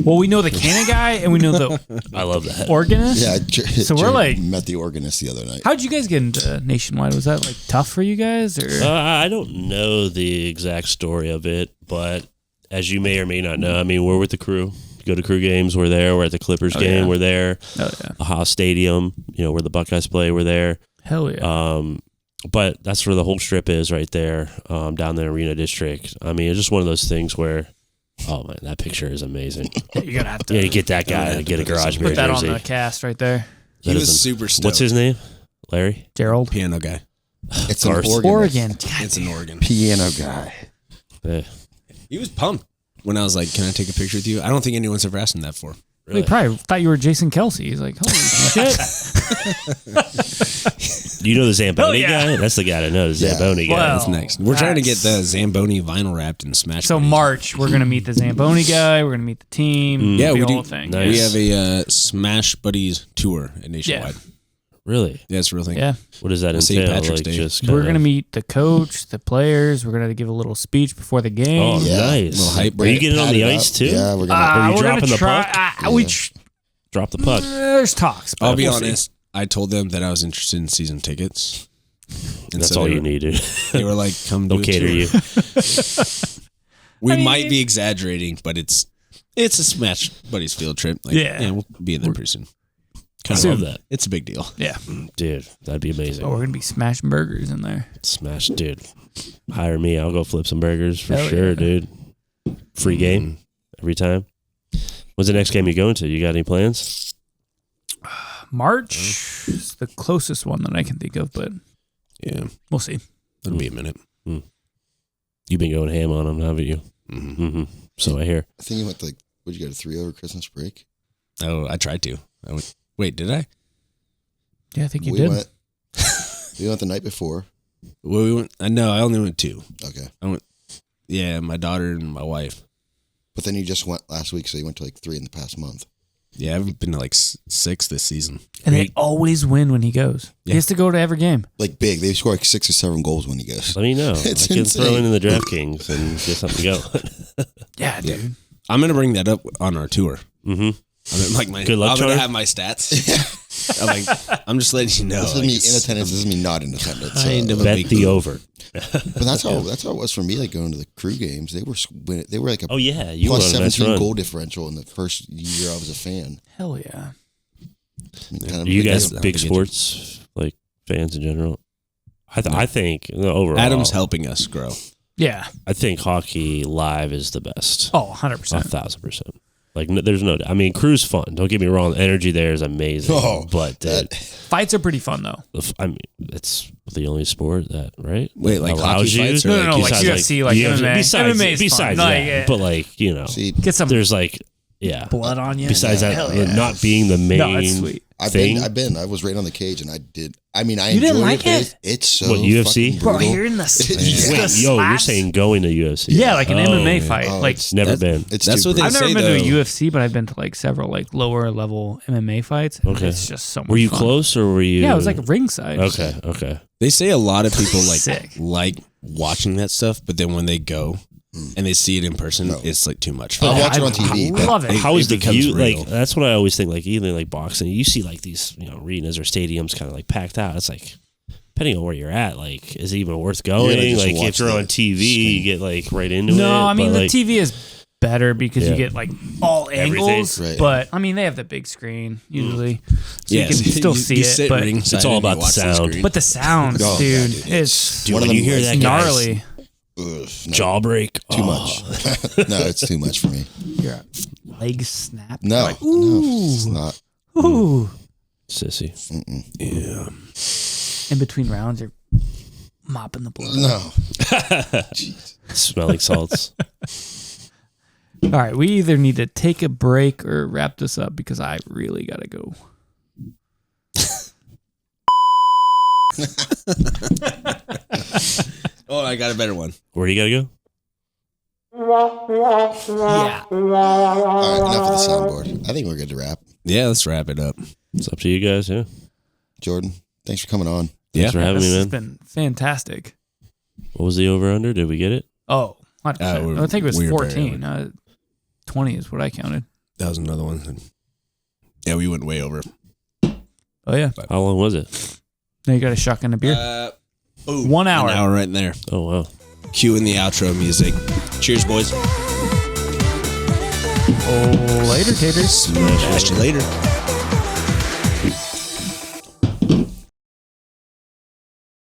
Well, we know the cannon guy and we know the I love that. organist. Yeah. So we're like- met the organist the other night. How'd you guys get into Nationwide? Was that like tough for you guys? Or I don't know the exact story of it, but as you may or may not know, I mean, we're with the crew. Go to crew games, we're there. We're at the Clippers game, yeah. we're there. oh, yeah. Ohio Stadium, where the Buckeyes play, we're there. Hell yeah. But that's where the whole strip is right there, down the Arena District. I mean, it's just one of those things where, Oh man, that picture is amazing. You're gonna have to Yeah, you get that guy to get a garage beer put that jersey. on the cast right there. He was super stoked. What's his name? Larry? Gerald. Piano guy. It's an Garth. Oregon. It's in Oregon. piano guy. Yeah. He was pumped when I was like, "Can I take a picture with you?" I don't think anyone's ever asked him that before. Really? He probably thought you were Jason Kelsey. He's like, holy shit. You know the Zamboni Oh, yeah. guy? That's the guy that knows the Yeah. Zamboni guy. Well, That's next. We're trying to get that's- the Zamboni vinyl wrapped and smashed. So March, we're gonna meet the Zamboni guy. We're gonna meet the team. Yeah, the we whole do. thing. Nice. We have a Smash Buddies tour at Nationwide. Really? Yeah, it's a real thing. Yeah. What does that St. entail? Patrick's Like, Day. just We're kinda- gonna meet the coach, the players. We're gonna give a little speech before the game. Oh, Yeah. nice. Little hype. Are you getting on Pat the it ice up. too? Yeah, we're gonna. Are you we're dropping gonna the try. puck? Drop the puck. There's talks. But I'll be we'll see. honest. I told them that I was interested in season tickets. And That's so all they you were- needed. They were like, "Come do They'll a cater tour." you. We might be exaggerating, but it's a Smash Buddies field trip. Like, Yeah. we'll be in there pretty soon. I love that. It's a big deal. Yeah. Dude, that'd be amazing. Oh, we're gonna be smashing burgers in there. Smash, dude. Hire me. I'll go flip some burgers for Hell sure, yeah. dude. Free game every time. When's the next game you going to? You got any plans? March is the closest one that I can think of, but Yeah, we'll see. it'll be a minute. You've been going ham on them, haven't you? Mm-hmm. Mm-hmm. So I hear. I think you went like, would you go to 3 over Christmas break? Oh, I tried to. Wait, did I? Yeah, I think you we did. went. We went the night before. Well, we went. No, I only went 2. Okay, Yeah, my daughter and my wife. but then you just went last week, so you went to like 3 in the past month. Yeah, I've been to like 6 this season. And they always win when he goes. He Yeah. has to go to every game. Like big, they score like 6 or 7 goals when he goes. Let me know. It's I can throw insane. in the DraftKings and get something going. Yeah, dude. I'm gonna bring that up on our tour. Mm-hmm. I'm gonna, like Good luck, I'm gonna Charlie. have my stats. I'm just letting you know. This is like, me in it's- attendance. This is me not in attendance. Kind of a Bet big the deal. over. But that's how it was for me. Like going to the crew games, they were like a Oh yeah, you plus were on a nice 17 run. goal differential in the first year I was a fan. Hell yeah. I mean, kind of Are you big guys deal. big Get you. sports like fans in general? I think overall, Adam's helping us grow. Yeah. I think hockey live is the best. Oh, 100%. 1,000%. Like, there's no. I mean, crew's fun. Don't get me wrong. The energy there is amazing. Oh, but dude, Fights are pretty fun, though. I mean, it's the only sport that right. Wait, like allows hockey you. fights or No, no, no, like besides, UFC, like MMA. Besides, MMA is fun. besides No, that, yeah. but like See, Get some there's like blood on you. Besides that, Hell yeah. not being the main No, it's sweet. thing. I was right on the cage, and I did. I mean, I You enjoyed didn't like it. But it? it's so What, UFC? fucking Bro, brutal. hearing the, Yeah. Wait, the yo, you're slaps? saying going to UFC? Yeah, like an Oh, MMA yeah. fight. Oh, like, it's- Never That's- been. It's That's too what they I've brutal. never say, been to a though. UFC, but I've been to like several like lower level MMA fights. And Okay. It's just so much Were you fun. close or were you? Yeah, it was like ringside. Okay. They say a lot of people Sick. like watching that stuff, but then when they go and they see it in person, No. it's like too much. for I'll them. watch it on TV. I but love it. How is it the becomes view? real. Like that's what I always think. Like even like boxing, you see like these arenas or stadiums kind of like packed out. It's like depending on where you're at, like is it even worth going? just Like watch if you're the on TV, screen. you get like right into it. No, I mean but, the like, TV is better because Yeah. you get like all Everything. angles. Right. But I mean they have the big screen usually, so Yeah, you can still see it. sit But ringside It's all and you about the watch sound. screen. but the sounds, Oh, yeah, dude, dude, it's Dude, One of when you them hear was that guy's gnarly. Ugh, no, jawbreak, too much. No, it's too much for me. Your leg snap. No, Like, no, ooh, it's not. ooh. sissy. Yeah. In between rounds, you're mopping the blood. No. Smelling salts. All right, we either need to take a break or wrap this up because I really gotta go. Oh, I got a better one. Where do you gotta go? Yeah. All right, enough of the soundboard. I think we're good to wrap. Yeah, let's wrap it up. It's up to you guys. Yeah. Jordan, thanks for coming on. Yeah. Thanks for having This me, has man. been fantastic. What was the over under? Did we get it? Oh, 100%. I think it was we were very 14. 20 is what I counted. That was another one. Yeah, we went way over. Oh, yeah. How long was it? Now you got a shotgun and a beer. 1 hour. An hour right there. Oh wow. Cue in the outro music. Cheers, boys. Oh, later, taters. Catch you later.